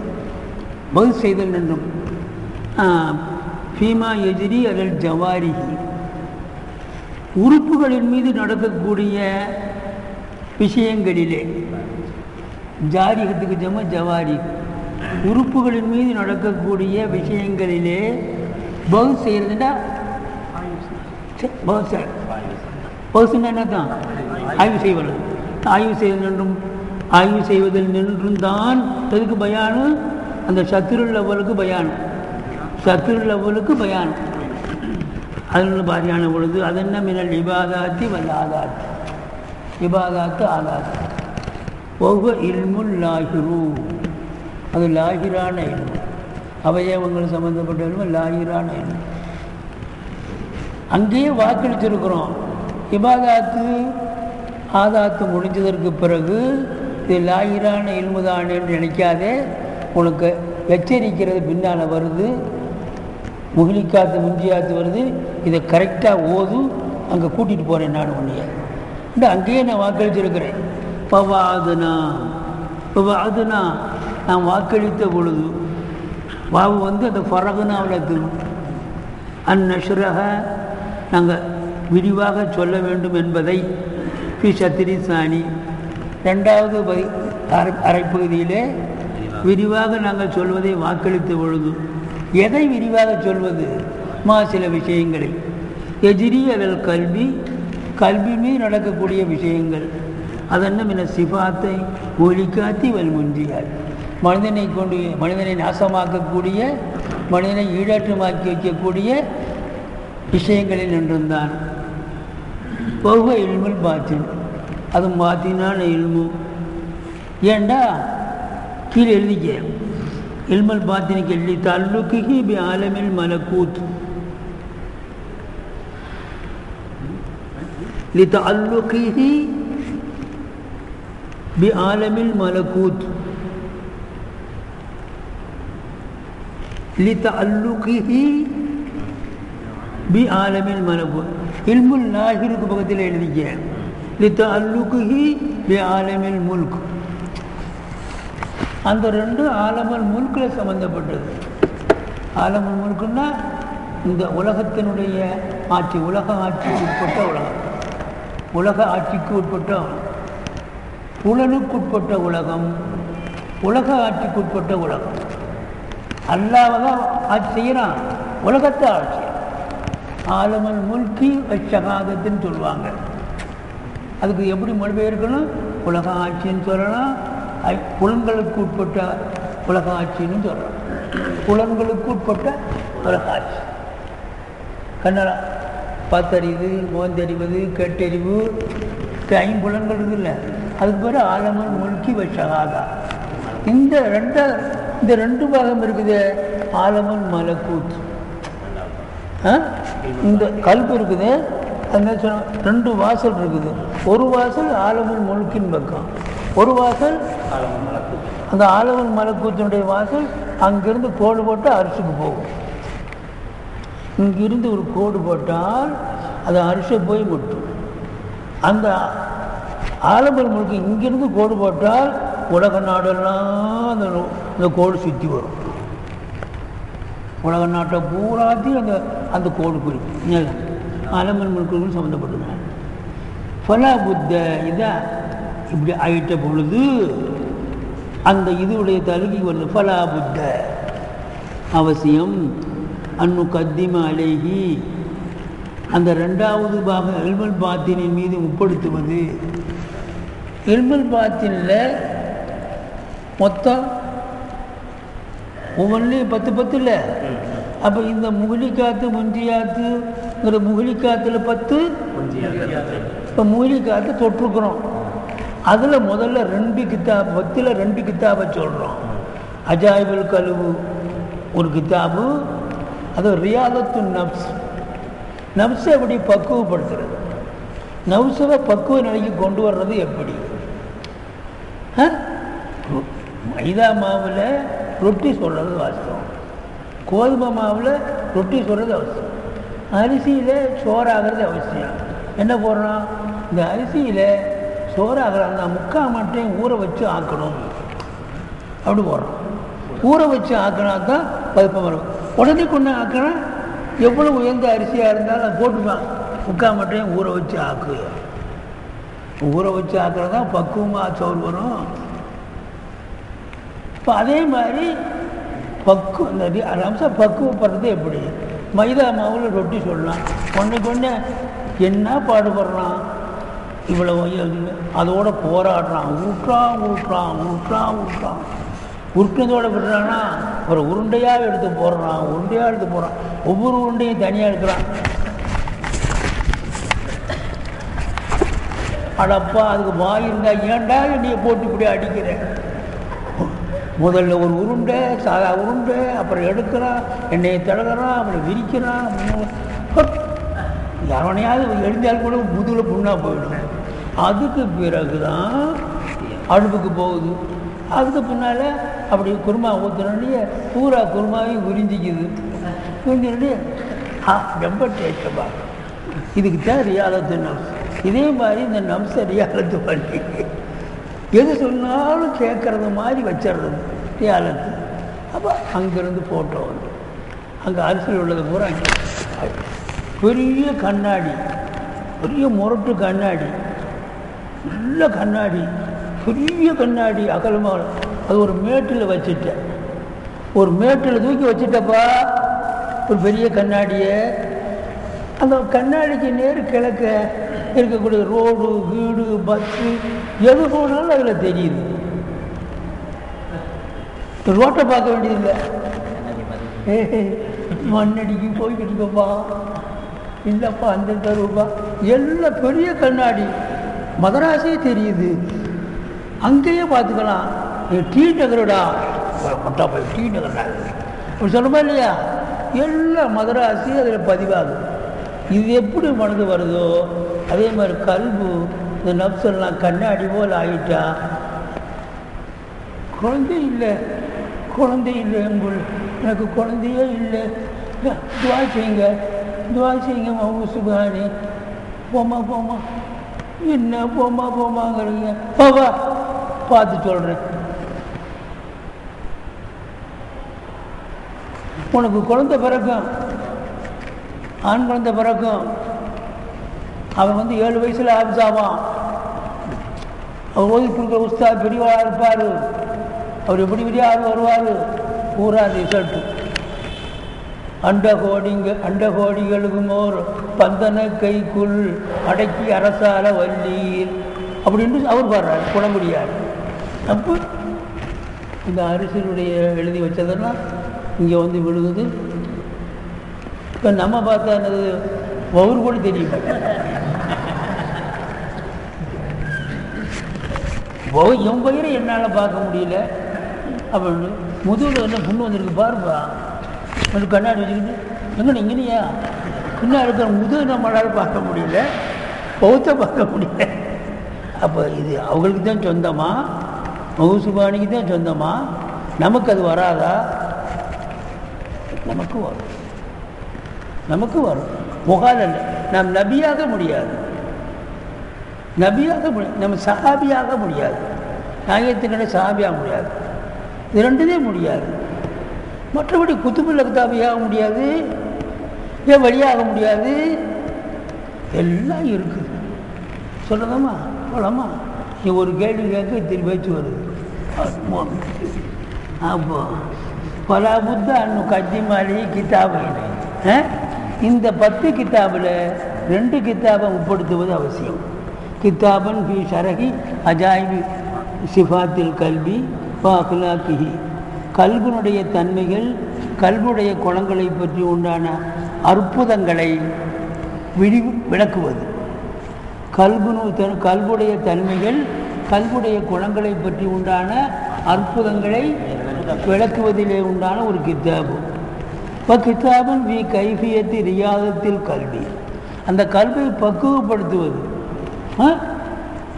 செய்தல் என்றும் ஃபீமா எஜிரி அதில் ஜவாரிகி, உறுப்புகளின் மீது நடக்கக்கூடிய விஷயங்களிலே. ஜாரிகத்துக்கு ஜம ஜவாரி, உறுப்புகளின் மீது நடக்கக்கூடிய விஷயங்களிலே பகுஸ் செய்கிறதுனா பகுசுன்னா என்ன தான்? ஆய்வு செய்வது. ஆய்வு செய்வது என்றும், ஆய்வு செய்வதில் நின்றும் தான் எதுக்கு பயானம்? அந்த சத்துருள் அவ்வளுக்கு பயானம், சத்துருள் அவ்வளுக்கு பயானம். அதில் பாரியான பொழுது அது என்ன? மினல் இபாதாத்தி வல் ஆதாத்தி, இபாதாத்து ஆதாத்து. ஒவ்வொரு இல்முல் லாகிரு, அது லாகிரான இல்மு, அவயவங்கள் சம்பந்தப்பட்ட இல்மு லாகிரான இல்மு. அங்கேயே வாக்களிச்சிருக்கிறோம். இபாதாத்து ஆதாத்து முடிஞ்சதற்கு பிறகு இது லாகிரான இல்முதானு நினைக்காதே, உனக்கு எச்சரிக்கிறது பின்னால் வருது. முகிலிக்காத்து முஞ்சியாத்து வருது, இதை கரெக்டாக ஓது, அங்கே கூட்டிகிட்டு போகிறேன் நான் உன்னைய. இந்த அங்கேயே நான் வாக்களிச்சிருக்கிறேன். பவாதுனா நான் வாக்களித்த பொழுது, வாவு அந்த ஃபரகுனாவில் தரும். அந்நஷ்ரஹ நாங்கள் விரிவாக சொல்ல வேண்டும் என்பதை ஃபி சத்திரி சாணி, 2வது அரைப்பகுதியிலே விரிவாக நாங்கள் சொல்வதை வாக்களித்த பொழுது, எதை விரிவாக சொல்வது? சில விஷயங்களை. எஜிரி அதல் கல்வி, கல்வி மீது நடக்கக்கூடிய விஷயங்கள். அதென்ன மின சிபாத்தை ஒலிக்காத்தி வல் முஞ்சியார், மனிதனை கொண்டு மனிதனை நாசமாக்கக்கூடிய, மனிதனை ஈடாற்றமாக்கி வைக்கக்கூடிய விஷயங்களில் நின்றுந்தான். பௌவ இல்முல் பாத்தின், அது பாத்தினான இல்மு. ஏண்டா கீழே எழுதிக்க, இல்முல் பாத்தினுக்கு எழுதி தல்லுக்கு பி ஆலமில் மலக்கூத், لتعلقه بعالم الملكوت، لتعلقه بعالم الملكوت. علم اللاهருக்கு பக்கத்தில் எழுதிக்க لتعلقه بعالم الملك. அந்த 2 ஆலமுல் முல்கில் சம்பந்தப்பட்டது. ஆலமுல் முல்குன்னா இந்த உலகத்தினுடைய ஆட்சி, உலக ஆட்சிக்கு உட்பட்ட உலகம், உலக ஆட்சிக்கு உட்பட்ட புலனுக்குட்பட்ட உலகம், உலக ஆட்சிக்குட்பட்ட உலகம். அல்லாஹ்தான் ஆட்சி செய்கிறான், உலகத்தை ஆட்சி. ஆலமுல் முல்கி ஷஹாதத்துன்னு சொல்லுவாங்க. அதுக்கு எப்படி மொழிபெயர்க்கணும்? உலக ஆட்சின்னு சொல்லலாம், புலன்களுக்கு உட்பட்ட உலக ஆட்சின்னு சொல்லலாம். புலன்களுக்கு உட்பட்ட உலக ஆட்சி. கண்ணடா பார்த்தறிவு, மோந்தறிவது, கேட்டறிவு, ஐம்புலன்கள் இருக்குல்ல, அதுக்கு பிறகு ஆலமுல் முல்கி ஷஹாதா. இந்த 2 பாகம் இருக்குது. ஆலமுல் மலக்கூத், இந்த கல்பு இருக்குது. அந்த 2 வாசல் இருக்குது. ஒரு வாசல் ஆலமுல் முல்கின் பக்கம், ஒரு வாசல் அந்த ஆலமுல் மலக்கூத்தினுடைய வாசல். அங்கிருந்து கோடு போட்டால் அரிசுக்கு போகும். இங்கிருந்து ஒரு கோடு போட்டால் அது அரிசை போய் முட்டும். அந்த ஆலமுல் முல்கி இங்கிருந்து கோடு போட்டால் உலக நாடெல்லாம் அந்த கோடு சுற்றி வரும். உலக நாட்டை பூராத்தையும் அந்த கோடு குறிக்கும். ஆலமுல் முல்குக்கும் சம்மந்தப்பட்டுங்க. ஃபலா புத்த இதை இப்படி ஆயிட்ட பொழுது அந்த இதுடைய தலுகி வருது. ஃபலா புத்த அவசியம். அன்னு கத்திம அலேஹி அந்த ரெண்டாவது பாகம் இல்முல் பாத்தினின் மீது முப்படுத்துவது. இல்முல் பாத்தினில் மொத்தம் ஒவ்வொன்றிலையும் 10 இல்லை. அப்போ இந்த முகிலிக்காத்து முஞ்சியாத்துங்கிற முகிலிக்காத்தில் 10, இப்போ முகிலிக்காத்து தொற்றுக்கிறோம். அதில் முதல்ல 2 கித்தாப், 10ல் 2 கித்தாபை சொல்கிறோம். அஜாயிபுல் கலுவு ஒரு கித்தாபு, அது ரியாதத்து நப்ஸ், நப்ஸை எப்படி பக்குவப்படுத்துறது, நப்ஸை பக்குவ நிலைக்கு கொண்டு வர்றது எப்படி. மைதா மாவில் ரொட்டி சொல்கிறது வாஸ்தவம், கோதுமை மாவில் ரொட்டி சொல்கிறது அவசியம், அரிசியில் சோறாகிறது அவசியம். என்ன போடுறோம், இந்த அரிசியில் சோறாகிறான்னா 3/4 மட்டும் ஊற வச்சு ஆக்கணும் அப்படி போடுறோம். ஊற வச்சு ஆக்கினா தான் பதுப்பம் வரும். உடனே கொண்டு ஆக்கினா எவ்வளோ உயர்ந்த அரிசியாக இருந்தாலும் அது போட்டுப்பான். 3/4 மட்டும் ஊற வச்சு ஆக்கு, ஊற வச்சு ஆக்குறது தான் பக்குவமாக சோறு வரும். இப்போ அதே மாதிரி இந்த அம்சம் பக்குவப்படுறது எப்படி, மைதா மாவில் ரொட்டி சொல்லலாம். ஒன்றுக்கு என்ன பாடுபடுறான், இவ்வளோ அதோட போராடுறான், ஊட்டுறான் உருட்டுனதோடு விடுறான்னா ஒரு உருண்டையாக எடுத்து போடுறான், ஒவ்வொரு உருண்டையும் தனியாக எடுக்கிறான். அடப்பா அதுக்கு வாய் இருந்தால் ஏன்டா என்னையை போட்டு இப்படி அடிக்கிறேன். முதல்ல ஒரு உருண்டை, சாதா உருண்டை, அப்புறம் எடுக்கிறான், எண்ணெயை தடகிறான், அப்புறம் விரிக்கிறான். எவனையாவது எழுந்தால் கூட முதுகில் புண்ணாக போயிடும். அதுக்கு பிறகு தான் அடுப்புக்கு போகுது. அதுக்கு பின்னால் அப்படி குருமா ஊற்றுனே பூரா குருமாவையும் விரிஞ்சிக்குது. ரொம்ப டேஸ்டப்பா. இதுக்கு தான் ரியாலத்து நம்ஸ். இதே மாதிரி இந்த நம்ஸை ரியாலத்து பண்ணி எது சொன்னாலும் கேட்குறது மாதிரி வச்சிடுறது ரியாலத்து. அப்போ அங்கேருந்து ஃபோட்டோ வந்து அங்கே அரிசியில் உள்ளது பூரா பெரிய கண்ணாடி, பெரிய முரட்டு கண்ணாடி, நல்ல கண்ணாடி, பெரிய கண்ணாடி அகலமாக. அது ஒரு மேட்டில் வச்சுட்டேன், ஒரு மேட்டில் தூக்கி வச்சுட்டப்பா ஒரு பெரிய கண்ணாடியை. அந்த கண்ணாடிக்கு நேர் கிழக்க இருக்கக்கூடிய ரோடு, வீடு, பஸ்ஸு எது போனாலும் அதில் தெரியுது. ரோட்டை பார்க்க வேண்டியதில்லை. மண்ணடிக்கு போய்கிட்டு இருக்கப்பா, இல்லைப்பா அந்த தருவப்பா, எல்லாம் பெரிய கண்ணாடி, மதராசே தெரியுது. அங்கேயே பார்த்துக்கலாம். டீ நகரடா மொட்டா போய் டீ நகரடா அப்படி சொல்லுமா இல்லையா, எல்லாம் மதராசி அதில் பதிவாகும். இது எப்படி மனது வருதோ அதே மாதிரி கல்பு இந்த நப்செல்லாம் கண்ணாடி போல் ஆகிட்டா. குழந்தை இல்லை எனக்கு குழந்தையே இல்லை, துவா செய்யுங்க மஹ்பூப் சுப்ஹானி. போமா என்ன போமாங்கிறீங்க, பாவா பார்த்து சொல்கிறேன். உனக்கு குழந்தை பிறக்கும், ஆண் குழந்தை பிறக்கும். அவன் 7 வயசில் ஆஃபீஸ் ஆவான். அவர் ஓதி கொடுக்குற உஸ்தாத் பெரியவாளாக இருப்பார். அவர் எப்படி பெரியார் வருவார், பூரா ரிசல்ட்டு. அண்ட கோடிகளுக்கும் ஓர் பந்தன கைக்குள் அடக்கி அரசால வல்லீர் அப்படின்னு அவர் பாடுறார் குணமுடியார். அப்போ இந்த அரிசியினுடைய எழுதி வச்சதெல்லாம் இங்கே விழுகுது. இப்போ நம்ம பார்த்தா என்னது ஒவ்வொரு கூட தெரியும். என் பயிரை என்னால் பார்க்க முடியல அப்படின்னு முதுகில் என்ன புண்ணு வந்திருக்கு பாருப்பா. ஒரு கண்ணாடி வச்சுக்கிட்டு இங்கேயா பின்னா இருக்கிற முதுகு நம்மளால் பார்க்க முடியல, பௌத்த பார்க்க முடியல. அப்போ இது அவங்களுக்கு தான் சொந்தமா, மஹ்பூப் சுப்ஹானிக்கு தான் சொந்தமா, நமக்கு அது வராதா? நமக்கு வரும். முகால் அல்ல, நாம் நபியாக முடியாது, நம்ம சஹாபியாக முடியாது, நாயகத்துக்கிட்ட சஹாபியாக முடியாது. இது ரெண்டுதே முடியாது. மற்றபடி குத்துபுல் அக்தாபியாக முடியாது, ஏன் வழியாக முடியாது, எல்லாம் இருக்குது. சொல்லலாமா போலாமா? நீ ஒரு கேள்வி கேட்க திருப்பி வச்சு வருது. அப்போ பலாபுத்த அன்னு கத்திமாலி கிதாபு. இந்த 10 கிதாபில் 2 கிதாபை உட்படுத்துவது அவசியம். கிதாபன் ஃபி ஷரஹி அஜாயிபி சிஃபாத்தில் கல்வி அக்லாக்கிஹி, கல்புனுடைய தன்மைகள் கல்புடைய குணங்களை பற்றி உண்டான அற்புதங்களை விளக்குவது. கல்புடைய தன்மைகள் கல்புடைய குணங்களை பற்றி உண்டான அற்புதங்களை விளக்குவதிலே உண்டான ஒரு கிதாபு. இப்போ கிதாபன் வி கைஃபியத்தி ரியாதத்தில் கல்வி, அந்த கல்வியை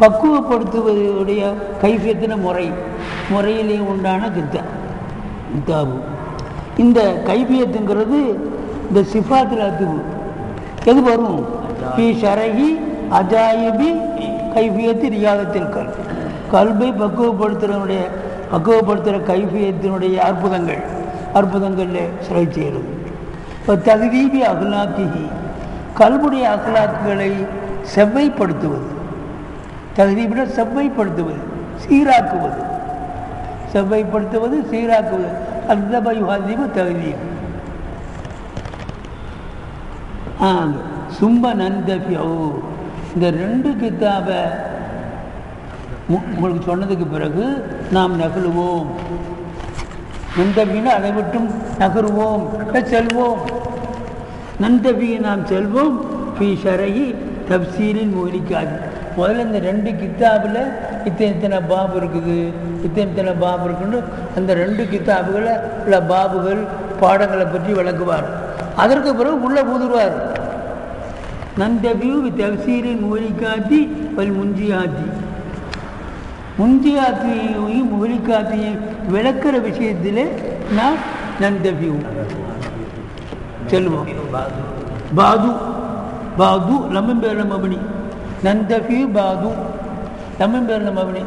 பக்குவப்படுத்துவதுடைய கைஃபியத்தின முறையிலே உண்டான கிதாபு. இந்த கைஃபியத்துங்கிறது இந்த சிஃபாத்தில் அத்துவு எது வரும்? ஃபி ஷரஹி அஜாயிபி கைஃபியத்தி ரியாதத்தில் கல்வை பக்குவப்படுத்துகிற கைஃபியத்தினுடைய அற்புதங்களில் சிலை செய்கிறது. இப்போ தகுதீபி அகலாக்கிஹி, கல்புடைய அகலாக்குகளை செவ்வைப்படுத்துவது. தகுதீபிட சீராக்குவது. அத்தபயுஹாதிபு தகுதீப். சும்ம நந்தபியோ, இந்த 2 கிதாபை உங்களுக்கு சொன்னதுக்கு பிறகு நாம் நகழுவோம். நந்தபின்னு அதை விட்டும் நகருவோம், செல்வோம். நந்தபியை நாம் செல்வோம். ஃபி ஷரஹி தப்சீரின் மூலிக்காது. முதல்ல இந்த 2 கித்தாபில் இத்தனை பாபு இருக்குது, இத்தனை பாபு இருக்குன்னு அந்த 2 கித்தாபுகளை உள்ள பாபுகள் பாடங்களை பற்றி விளக்குவார். அதற்கு பிறகு உள்ள ஊதுருவார். நந்தபியூ தப்சீரின் மூலிக்காத்தி வல் முஞ்சியாத்தி, முஞ்சியாத்தியையும் மூலிக்காத்தியையும் விளக்குற விஷயத்தில் நாம் நந்தபியூ செல்வோம். பாது லம்மன் பேரில் மபனி, நந்தபி பாது லம்மன் பேரில் மபனி.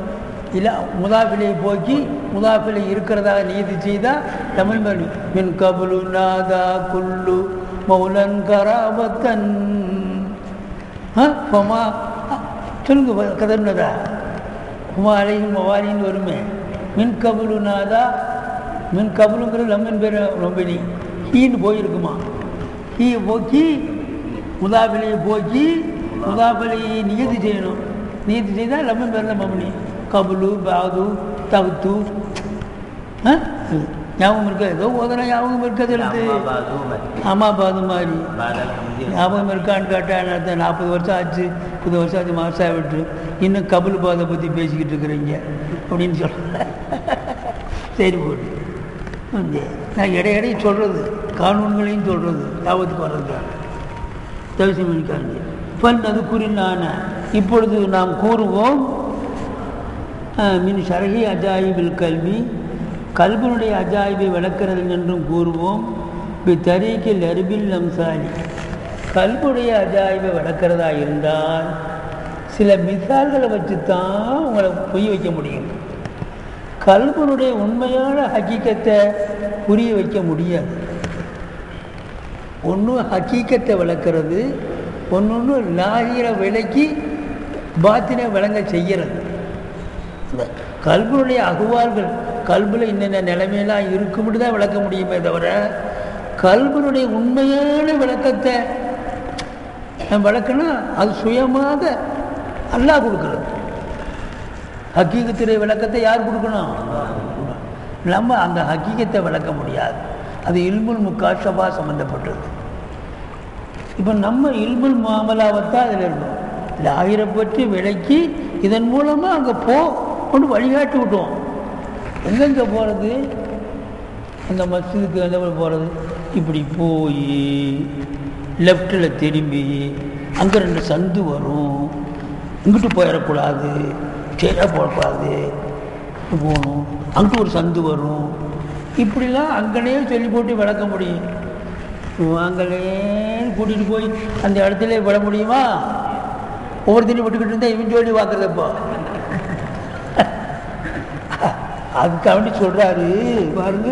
இல்லை முதாஃபிலை போக்கி முதாஃபிலை இருக்கிறதாக நீதி செய்தால் லம்மன் பேர் மின் கபுலு நாதா குல்லு மௌலன் கராபத்தன். சொல்லுங்க கதர்னதா குமாரையும் மவாலின்னு வருமே. மின் கபுலு நாதா, மின் கபுலுங்கிறது லம்மன் பேர் ரொம்பினி ஹீன்னு போயிருக்குமா. ஹீயை போக்கி முதாபிலையை போக்கி முதாபிலையை நியதி செய்யணும். நியதி செய்தால் லம்மன் பேரில் மபனி. கபுலு பாது தகுத்து ஞாபகம் இருக்கா? ஏதோ ஓதனா ஞாபகம் இருக்காது. எடுத்து ஆமாம் பாது மாதிரி ஞாபகம் இருக்கான்னு கேட்டால் 40 வருஷம் ஆச்சு, 50 வருஷம் ஆச்சு, மாசா விட்டு இன்னும் கபுல் பாதை பற்றி பேசிக்கிட்டு இருக்கிறீங்க அப்படின்னு சொல்கிறேன். சரி போட்டு நான் இடையிடையே சொல்கிறது, கானூன்களையும் சொல்கிறது, ஞாபகத்துக்கு வர்றது தவிசமிக்காங்க. பன் அது குறினான இப்பொழுது நாம் கூறுவோம். மின் ஷரஹி அஜாயிபில் கல்வி, கல்வினுடைய அஜாயிபை விளக்கிறது என்றும் கூறுவோம். தரீக்கில் அருபில் அம்சாலி, கல்வியுடைய அஜாயிபை விளக்கிறதா இருந்தால் சில மிசால்களை வச்சுத்தான் உங்களை புரிய வைக்க முடியும். கல்வினுடைய உண்மையான ஹக்கீக்கத்தை புரிய வைக்க முடியாது. ஒன்று ஹக்கீக்கத்தை விளக்கிறது, ஒன்று லாகிற விலைக்கு பாத்தினை விளங்க செய்கிறது. கல்வினுடைய அகுவால்கள் கல்வியில் இன்னென்ன நிலைமையெல்லாம் இருக்கும்னு தான் விளக்க முடியுமே தவிர கல்வினுடைய உண்மையான விளக்கத்தை விளக்கணும் அது சுயமாக அல்லாஹ் கொடுக்குறது. ஹக்கீகத்துடைய விளக்கத்தை யார் கொடுக்கணும்? நம்ம அந்த ஹக்கீகத்தை விளக்க முடியாது. அது இல்முல் முக்காஷபா சம்மந்தப்பட்டது. இப்போ நம்ம இல்முல் மாமலாவத்தான் அதில் இருக்கும். லாகிரை பற்றி விளக்கி இதன் மூலமாக அங்கே கொண்டு வழிகாட்டி விட்டோம். எங்கெங்கே போகிறது? அந்த மஸ்ஜிதுக்கு எந்த போகிறது? இப்படி போய் லெஃப்டில் திரும்பி அங்கே 2 சந்து வரும், இங்கிட்டு போயிடக்கூடாது, ஸ்ட்ரெயிட்டாக போடக்கூடாது, போகணும், அங்கிட்டு ஒரு சந்து வரும். இப்படிலாம் அங்கனே சொல்லி போட்டு விளக்க முடியும். அங்கே கூட்டிகிட்டு போய் அந்த இடத்துல விட முடியுமா? ஒவ்வொருத்தரையும் விட்டுக்கிட்டு இருந்தால் இவன் சொல்லி பார்க்குறதப்போ அதுக்காண்டி சொல்கிறாரு பாருங்க.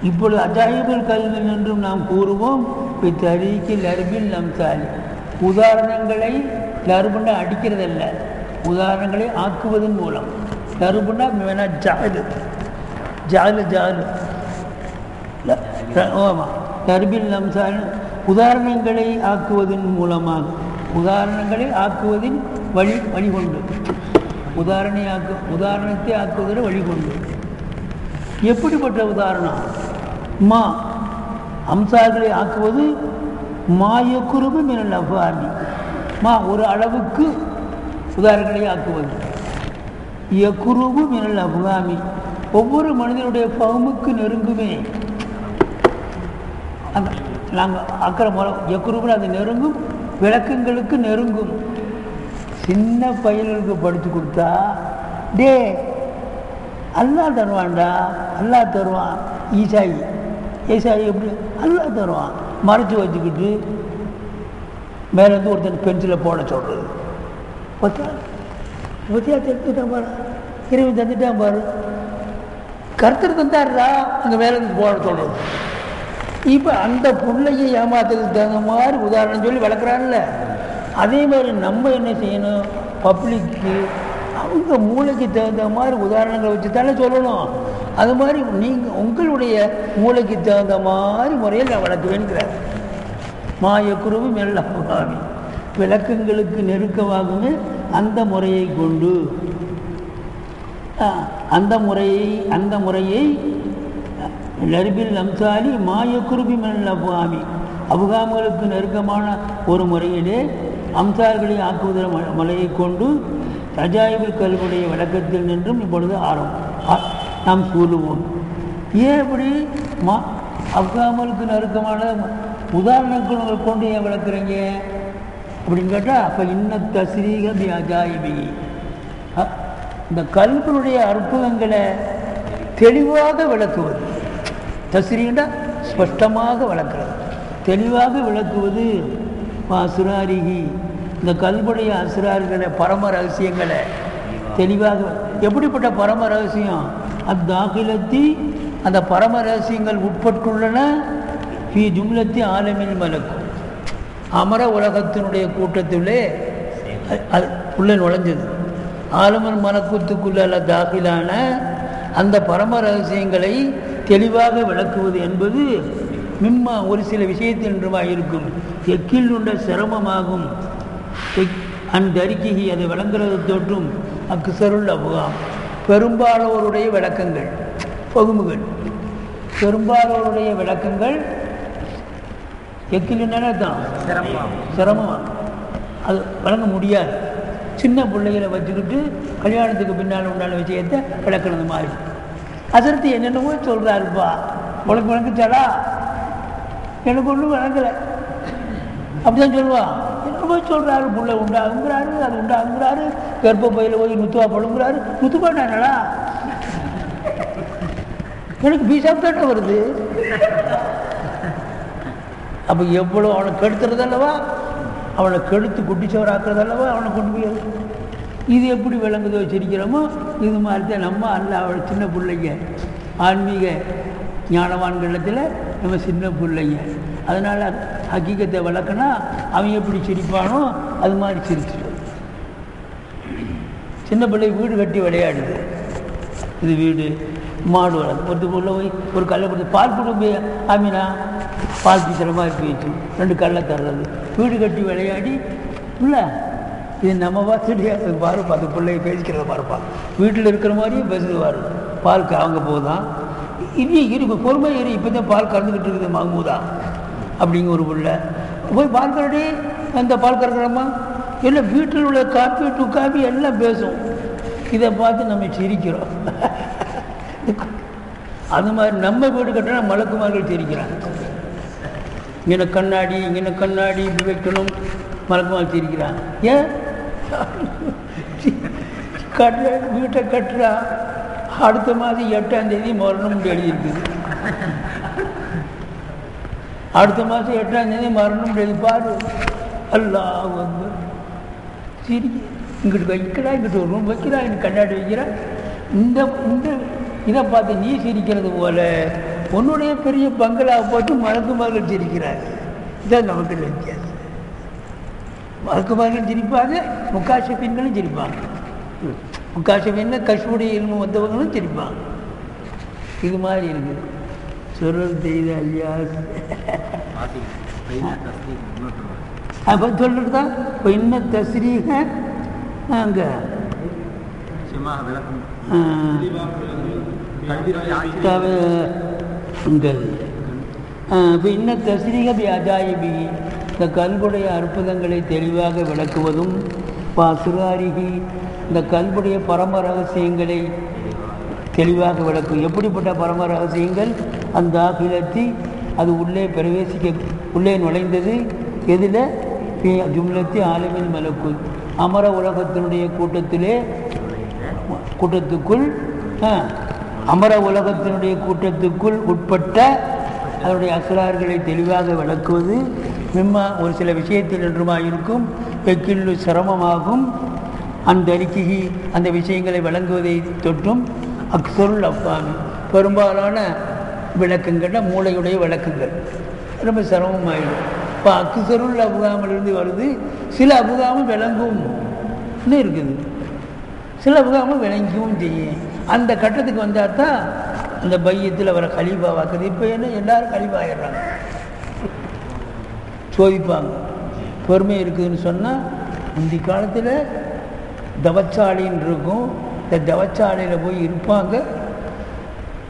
இப்பொழுது அஜாயிபுல் கல்வி என்றும் நாம் கூறுவோம். தரீக்கு லர்பில் அம்சாலி, உதாரணங்களை லர்புன்னா அடிக்கிறதல்ல, உதாரணங்களை ஆக்குவதன் மூலம். லர்புன்னா வேணா ஜாது ஜாலு ஜாலு ஆமாம் தர்பில் அம்சால் உதாரணங்களை ஆக்குவதன் மூலமாக உதாரணங்களை ஆக்குவதின் வழிகொண்டு உதாரணத்தை ஆக்குவதில் வழிகொண்டு எப்படிப்பட்ட உதாரணம் மா அம்சால்களை ஆக்குவது மாயக்குருபு மினல் அஃபாமி மா ஒரு அளவுக்கு உதாரணங்களை ஆக்குவது யக்குருபு மினல் அஃபாமி ஒவ்வொரு மனிதனுடைய ஃபஹமுக்கு நெருங்குமே அந்த நாங்கள் ஆக்கிற முறை யக்குருபு அது நெருங்கும் விளக்கங்களுக்கு நெருங்கும் சின்ன பையனுக்கு படித்து கொடுத்தா டே அல்லாஹ் தருவான்டா அல்லாஹ் தருவான் ஈசாயி எப்படி அல்லாஹ் தருவான் மறைச்சி வச்சுக்கிட்டு மேலேருந்து ஒருத்தன் பென்சிலை போட சொல்கிறது பத்தியா தந்துட்டான் பாரு இறைவன் தந்துட்டான் பாரு கருத்தர் தந்தாருடா அங்கே மேலேருந்து போட சொல்கிறது இப்போ அந்த பிள்ளையை ஏமாத்துறதுக்கு தகுந்த மாதிரி உதாரணம் சொல்லி வளர்க்குறான்ல அதே மாதிரி நம்ம என்ன செய்யணும் பப்ளிக்கு அவங்க மூளைக்கு தகுந்த மாதிரி உதாரணங்களை வச்சு தானே சொல்லணும் அது மாதிரி நீங்கள் உங்களுடைய மூளைக்கு தகுந்த மாதிரி முறையில் நான் வளர்க்குவேன்கிறார் மாயக்குருவு மெல்லாமி விளக்கங்களுக்கு நெருக்கமாகுமே அந்த முறையை கொண்டு அந்த முறையை லர்பில் அம்சாலி மாயக்குருபி மெல்லாமி அபுகாம்களுக்கு நெருக்கமான ஒரு முறையிலே அம்சால்களை ஆக்குவதன் மலையை கொண்டு ரஜாயிபில் கல்வியுடைய விளக்கத்தில் நின்றும் இப்பொழுது நாம் சொல்லுவோம் ஏன் இப்படி அப்காமலுக்கு நெருக்கமான உதாரணங்கள் கொண்டு ஏன் விளக்குறீங்க அப்படின்னு கேட்டால் அப்போ இன்ன தஸ்ரீக பி அஜாயிபி இந்த கல்வியுடைய அற்புதங்களை தெளிவாக விளக்குவது தஸ்ரீண்டா ஸ்பஷ்டமாக விளக்குறது தெளிவாக விளக்குவது அசுராரிகி இந்த கல்புடைய அசுரார்களை பரம ரகசியங்களை தெளிவாக எப்படிப்பட்ட பரம ரகசியம் அத்தாகிலத்தி அந்த பரம ரகசியங்கள் உட்பட்டுள்ளன ஃபி ஜும்லத்தி ஆலமில் மலக்கும் அமர உலகத்தினுடைய கூட்டத்திலே அது உள்ளே நுழைஞ்சது ஆலமில் மலக்குத்துக்குள்ள தாக்கிலான அந்த பரம ரகசியங்களை தெளிவாக விளக்குவது என்பது மிம்மா ஒரு சில விஷயத்தின்றுமாக இருக்கும் எக்கில் உண்ட சிரமமாகும் அந்த அறிக்கை அதை விளங்குறது தோற்றும் அக்குசருள் அபுகாம் பெரும்பாலோருடைய விளக்கங்கள் பகுமுகள் பெரும்பாலோருடைய விளக்கங்கள் எக்கில் என்னன்னா தான் சிரமம் அது வழங்க முடியாது சின்ன பிள்ளைகளை வச்சுக்கிட்டு கல்யாணத்துக்கு பின்னால் உண்டான விஷயத்தை விளக்கணது மாதிரி அதற்கு என்னென்னவோ சொல்கிறாருப்பா உனக்கு விளக்குச்சாடா எனக்கு ஒன்றும் விளங்கலை அப்படிதான் சொல்லுவான் என்ன போய் சொல்கிறாரு புள்ள உண்டாகுங்கிறாரு அது உண்டாகுங்கிறாரு கர்ப்ப பையில் போய் நுத்துவா படுங்கிறாரு நுத்துவா என்னடா எனக்கு பீசாப் தானே வருது அப்போ எவ்வளோ அவனை கெடுத்துறது அல்லவா அவனை கெடுத்து குட்டிச்சவராக்குறது அல்லவா அவனை கொண்டு போய் இது எப்படி விளங்குதோ வச்சிருக்கிறோமோ இது மாதிரி தான் நம்ம அல்ல அவளை சின்ன பிள்ளைங்க ஆன்மீக ஞானவான்களத்தில் நம்ம சின்ன பிள்ளைங்க அதனால் ஹக்கீகத்தை வளர்க்கனா அவன் எப்படி சிரிப்பானோ அது மாதிரி சிரிச்சிடும் சின்ன பிள்ளை வீடு கட்டி விளையாடுது இது வீடு மாடு வளர்ந்து ஒருத்தர் போய் ஒரு கல்லை கொடுத்து பால் கொடுத்து ஆமீனா பால் பீசுகிற மாதிரி போயிடுச்சு 2 கல்லை தர்றது வீடு கட்டி விளையாடி இல்லை இது நம்ம பார்த்துட்டு பாரு பார்த்து பிள்ளைய பேசிக்கிறத பாருப்பா வீட்டில் இருக்கிற மாதிரியும் பேசுது பாரு பால் அவங்க போதான் இன்னும் இருக்கு பொறுமை ஏறி இப்போ தான் பால் கறந்துக்கிட்டு இருக்குது மகமூதா அப்படிங்க ஒரு பிள்ளை போய் பால் கரடி அந்த பால் கறக்கிறோமா இல்லை வீட்டில் உள்ள காப்பி டூ காப்பி எல்லாம் பேசும் இதை பார்த்து நம்ம சிரிக்கிறோம் அது மாதிரி நம்ம வீடு கட்டினா மலக்குமார்கள் சிரிக்கிறாங்க இங்கே கண்ணாடி இப்படி வைக்கணும் மலக்குமார் சிரிக்கிறாங்க ஏன் வீட்டை கட்டுறா அடுத்த மாதம் 8ஆம் தேதி மரணம்னு எழுதியிருக்குது அடுத்த மாதம் 8ஆம் தேதி மரணம்னு எழுதி பாரு அல்லாஹ் வந்து சிரிக்க இங்கிட்டு வைக்கிறா இங்கிட்டு ஒரு ரூம் வைக்கிறா இங்கே கண்ணாடி வைக்கிறா இந்த இந்த இதை பார்த்து நீ சிரிக்கிறது போல உன்னுடைய பெரிய பங்களாவை போட்டு மலக்குமார்கள் சிரிக்கிறாங்க இதான் நமக்கு வித்தியாசம் மலக்குமார்கள் சிரிப்பாங்க முக்காஷபின்களும் சிரிப்பாங்க முக்காஷபின்ன கஷ்புடைய இல்மு வந்தவங்களும் சிரிப்பாங்க இது மாதிரி இருக்குது. சொல்றது தெரியுது ஐயா. அப்போ சொல்றது தான் இப்போ இன்னும் தஸ்ரீக அங்கே இப்போ இன்னும் தஸ்ரீக அஜாயிபி இந்த கல்புடைய அற்புதங்களை தெளிவாக விளக்குவதும் சிறாரிகி இந்த கல்புடைய பரம ரகசியங்களை தெளிவாக விளக்கும். எப்படிப்பட்ட பரம ரகசியங்கள்? அந்த அகிலத்தி அது உள்ளே பிரவேசிக்க உள்ளே நுழைந்தது. எதில்? ஜும்லத்தி ஆலமின் மலக்கு அமர உலகத்தினுடைய கூட்டத்துக்குள் அமர உலகத்தினுடைய கூட்டத்துக்குள் உட்பட்ட அதனுடைய அஸ்ரார்களை தெளிவாக விளக்குவது மிம்மா ஒரு சில விஷயத்தில் என்றுமாக இருக்கும். வெக்கில்லு சிரமமாகும். அந்த அறிக்கை அந்த விஷயங்களை வழங்குவதை தொட்டும் அக்சருள் அப்பாமி பெரும்பாலான விளக்கங்கள்ல மூளையுடைய விளக்கங்கள் ரொம்ப சிரமமாயிடும். இப்போ அக்சருள் அபுகாமிலிருந்து வருது. சில அபுகாமும் விளங்கும் இருக்குது, சில அபுகாமும் விளங்கவும் செய்யும். அந்த கட்டத்துக்கு வந்தால் தான் அந்த பையத்தில் வர கலீஃபா வாக்குது. இப்போ என்ன எல்லாரும் கலீஃபா ஆயிடுறாங்க, சோதிப்பாங்க. பொறுமை இருக்குதுன்னு சொன்னால் முந்தி காலத்தில் தவச்சாலைன்னு இருக்கும். இந்த தவச்சாலையில் போய் இருப்பாங்க.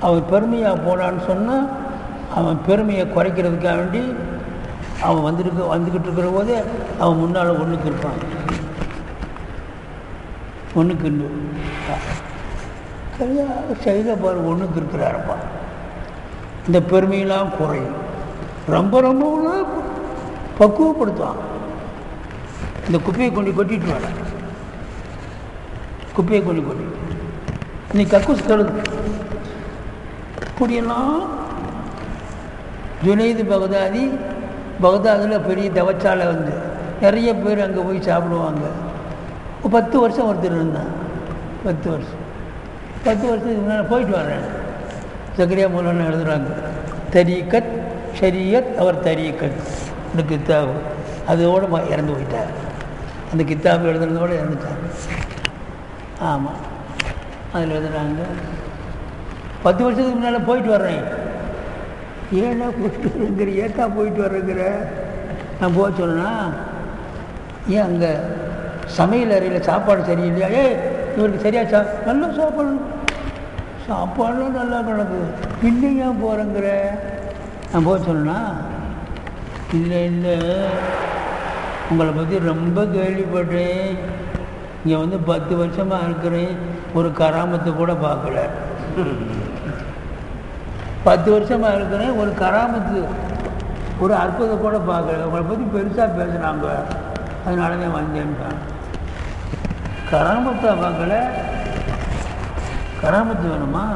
அவன் பெருமையாக போனான்னு சொன்னால் அவன் பெருமையை குறைக்கிறதுக்காக வேண்டி அவன் வந்துக்கிட்டு இருக்கிற போது அவன் முன்னால் ஒன்றுக்கு இருப்பான். ஒன்றுக்கு செய்த பாரு ஒன்றுக்கு இருக்கிறாரப்பா. இந்த பெருமையெல்லாம் குறையும். ரொம்ப ரொம்ப பக்குவப்படுத்துவான். இந்த குப்பையை கொட்டிட்டு வர குப்பையை கொட்டி இன்னைக்கு கக்கூஸ் கழுது இப்படியெல்லாம். ஜுனைது பகதாதில் பெரிய தவச்சாலை வந்து நிறைய பேர் அங்கே போய் சாப்பிடுவாங்க. 10 வருஷம் ஒருத்தர் இருந்தான். 10 வருஷத்துக்கு முன்னால் போயிட்டு வரேன். சக்கரியா மூலம்னு எழுதுகிறாங்க. தரீக்கத் ஷரியத் அவர் தரீக்கத் இந்த கித்தாபு அதோடு இறந்து போயிட்டார். அந்த கித்தாபு எழுதுனதோடு இறந்துட்டார். ஆமாம், அதில் எழுதுகிறாங்க 10 வருஷத்துக்கு முன்னால் போயிட்டு வர்றேன். ஏன்னா போயிட்டு வரேங்கிற, ஏக்கா போயிட்டு வர்றேங்கிற. நான் போக சொன்னா ஏன் அங்கே சமையல் அறையில் சாப்பாடு சரியில்லையா? இவருக்கு சரியா நல்லா சாப்பாடுலாம் நல்லா கிடக்குது, இன்னும் ஏன் போகிறேங்கிற. நான் போக சொன்னா இல்லை உங்களை பற்றி ரொம்ப கேள்விப்பட்டேன். இங்கே வந்து 10 வருஷமாக இருக்கிறேன், ஒரு கராமத்தை கூட பார்க்கல. 10 வருஷமாக இருக்கிறேன், ஒரு கராமத்து ஒரு அற்புதம் கூட பார்க்கல. உங்களை பற்றி பெருசாக பேசுனாங்க, அதனால தான் வந்தேன்ட்டான். கராமத்தை பார்க்கல, கராமத்து வேணுமா?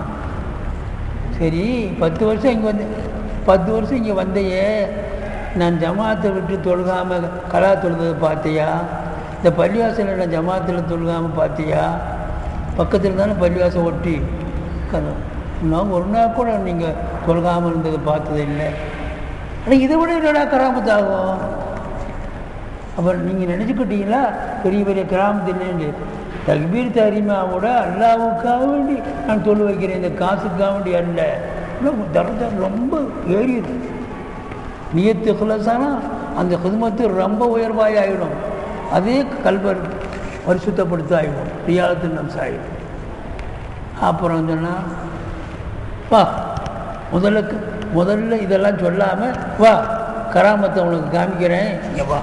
சரி 10 வருஷம் இங்கே வந்து 10 வருஷம் இங்கே வந்தையே, நான் ஜமாத்தை விட்டு தொழுகாமல் கலா தொழுதை பார்த்தியா? இந்த பள்ளிவாசலில் நான் ஜமாத்தில் தொழுகாமல் பார்த்தியா? பக்கத்தில் தானே பள்ளிவாசல் ஒட்டி நான் ஒரு நாள் கூட நீங்கள் தொழுகாமல் இருந்ததை பார்த்தது இல்லை. ஆனால் இதை விட என்னடா கிராமத்தாகும்? அப்புறம் நீங்கள் நினச்சிக்கிட்டீங்களா பெரிய பெரிய கிராமத்து இல்லைன்னு? தக்பீர் தஹ்ரீமாவோட அல்லாவுக்காக வேண்டி நான் தொழு வைக்கிறேன், இந்த காசுக்காக வேண்டி அல்ல. தரத்தை ரொம்ப ஏறிடும். நியத்து குலசானா அந்த குதுமத்து ரொம்ப உயர்வாய் ஆகிடும். அதே கல்வர் பரிசுத்தப்படுத்த ஆகிடும், ரியாலத்து நம்ஸ் ஆகிடும். அப்புறம் சொன்னால் வா முதல்ல இதெல்லாம் சொல்லாமல் வா கராமத்தை உனக்கு காமிக்கிறேன், இங்கே வா.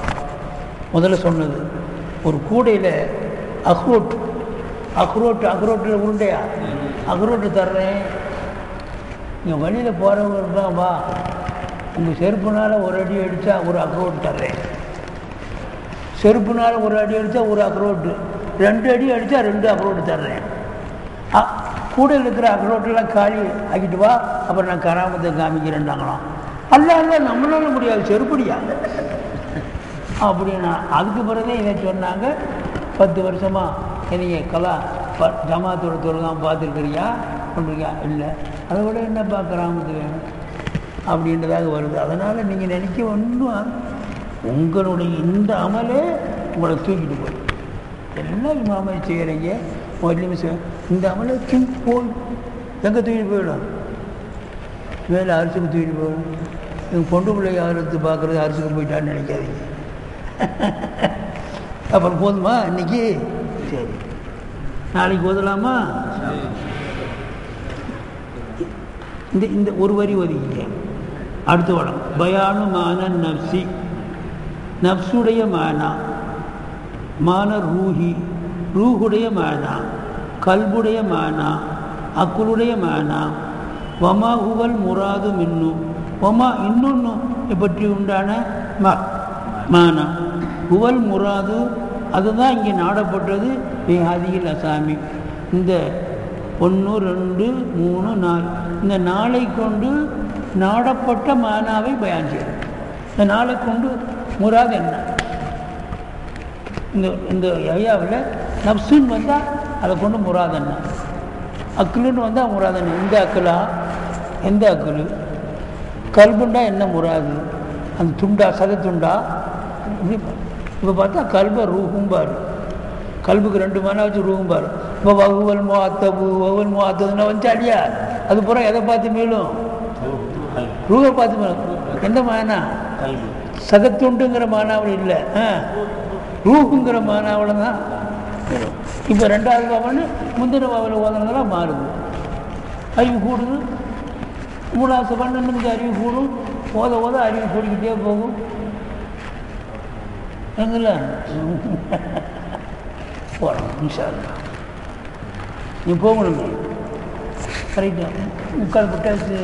முதல்ல சொன்னது ஒரு கூடையில் அக்ரோட்டில் உருண்டையா அக்ரோட்டு தர்றேன், இங்கே வழியில் போகிறவங்க தான் வா, உங்கள் செருப்புனால் ஒரு அடி அடித்தா ஒரு அக்ரோட்டு தர்றேன், செருப்புனால் ஒரு அடி அடித்தா ஒரு அக்ரோட்டு, 2 அடி அடித்தா 2 அக்ரோட்டு தர்றேன். கூடையில் இருக்கிற அக்ரோட்டெல்லாம் காலி ஆக்கிட்டு வா, அப்புறம் நான் கராமத்தை காமிக்கிறேன்னாங்களாம். அல்ல நம்மளால முடியாது, செருப்படியா அப்படின்னா. அதுக்கு பிறகு இதை சொன்னாங்க, 10 வருஷமாக நீங்கள் ஜமாத்தோட தொழுகாமல் பார்த்துருக்குறியா பண்ணுறியா? இல்லை, அதை விட என்னப்பா கிராமத்து வேணும் அப்படின்றதாக வருது. அதனால் நீங்கள் நினைக்க ஒன்றும் உங்களுடைய இந்த அமலே உங்களை தூக்கிட்டு போய் எல்லாம் இமாமை செய்கிறீங்க, முதலுமே இந்த அமலை தூக்கி போய் எங்கே தூக்கிட்டு போயிடும்? மேலே அரசுக்கு தூக்கிட்டு போகணும். எங்கள் பொண்டு பிள்ளைங்க ஆகிறத்து பார்க்குறது அரசுக்கு போயிட்டான்னு நினைக்காதீங்க. அப்புறம் போதுமா இன்னைக்கு? சரி, நாளைக்கு ஓதலாமா? இந்த ஒரு வரி ஒதுக்கிங்க. அடுத்த வடம் பயானு மான நப்சி, நப்சுடைய மானா, மான ரூஹி, ரூஹுடைய மானா, கல்புடைய மானா, அக்குளுடைய மானா, வமா ஹுவல் முராது மின்னு, வமா இன்னொன்று பற்றி உண்டான மானா, ஹுவல் முராது அதுதான் இங்கே நாடப்பட்டது. ஹாதியில் அசாமி, இந்த 1 2 3 4 இந்த நாளை கொண்டு நாடப்பட்ட மானாவை பயான் செய்யும். இந்த நாளை கொண்டு முராது என்ன? இந்த ஐயாவில் நப்சுன்னு வந்தால் அதை கொண்டு முராது என்ன, அக்குலுன்னு வந்தால் முராது என்ன? இந்த அக்குலா எந்த அக்குலு? கல்புண்டா என்ன முராது? அந்த துண்டா சதத்துண்டா? இப்போ பார்த்தா கல்ப ரூஹும்பார். கல்புக்கு 2 மானா வச்சு ரூஹும்பார். இப்போ வகுவல் முஅத்தபு வகுவல் முஅத்ததுன்னா வந்துச்சா இல்லையா? அது பூரா எதை பார்த்து மேலும்? ரூஹை பார்த்து மேலும். எந்த மானா? சதத்துண்டுங்கிற மானாவில் இல்லை, ரூஹுங்கிற மானாவில் தான். இப்போ 2வது பாவன்னு முந்தின பாவில் ஓதனதெல்லாம் மாறுது, அறிவு கூடுது. 3வது பாவம் இன்னும் அறிவு கூடும். ஓத ஓத அறிவு கூடிக்கிட்டே போகும். எங்கள போகிறோம் இன்ஷா அல்லாஹ். நீ போகணுமே கரெக்டாக 3/4 புட்டாச்சு.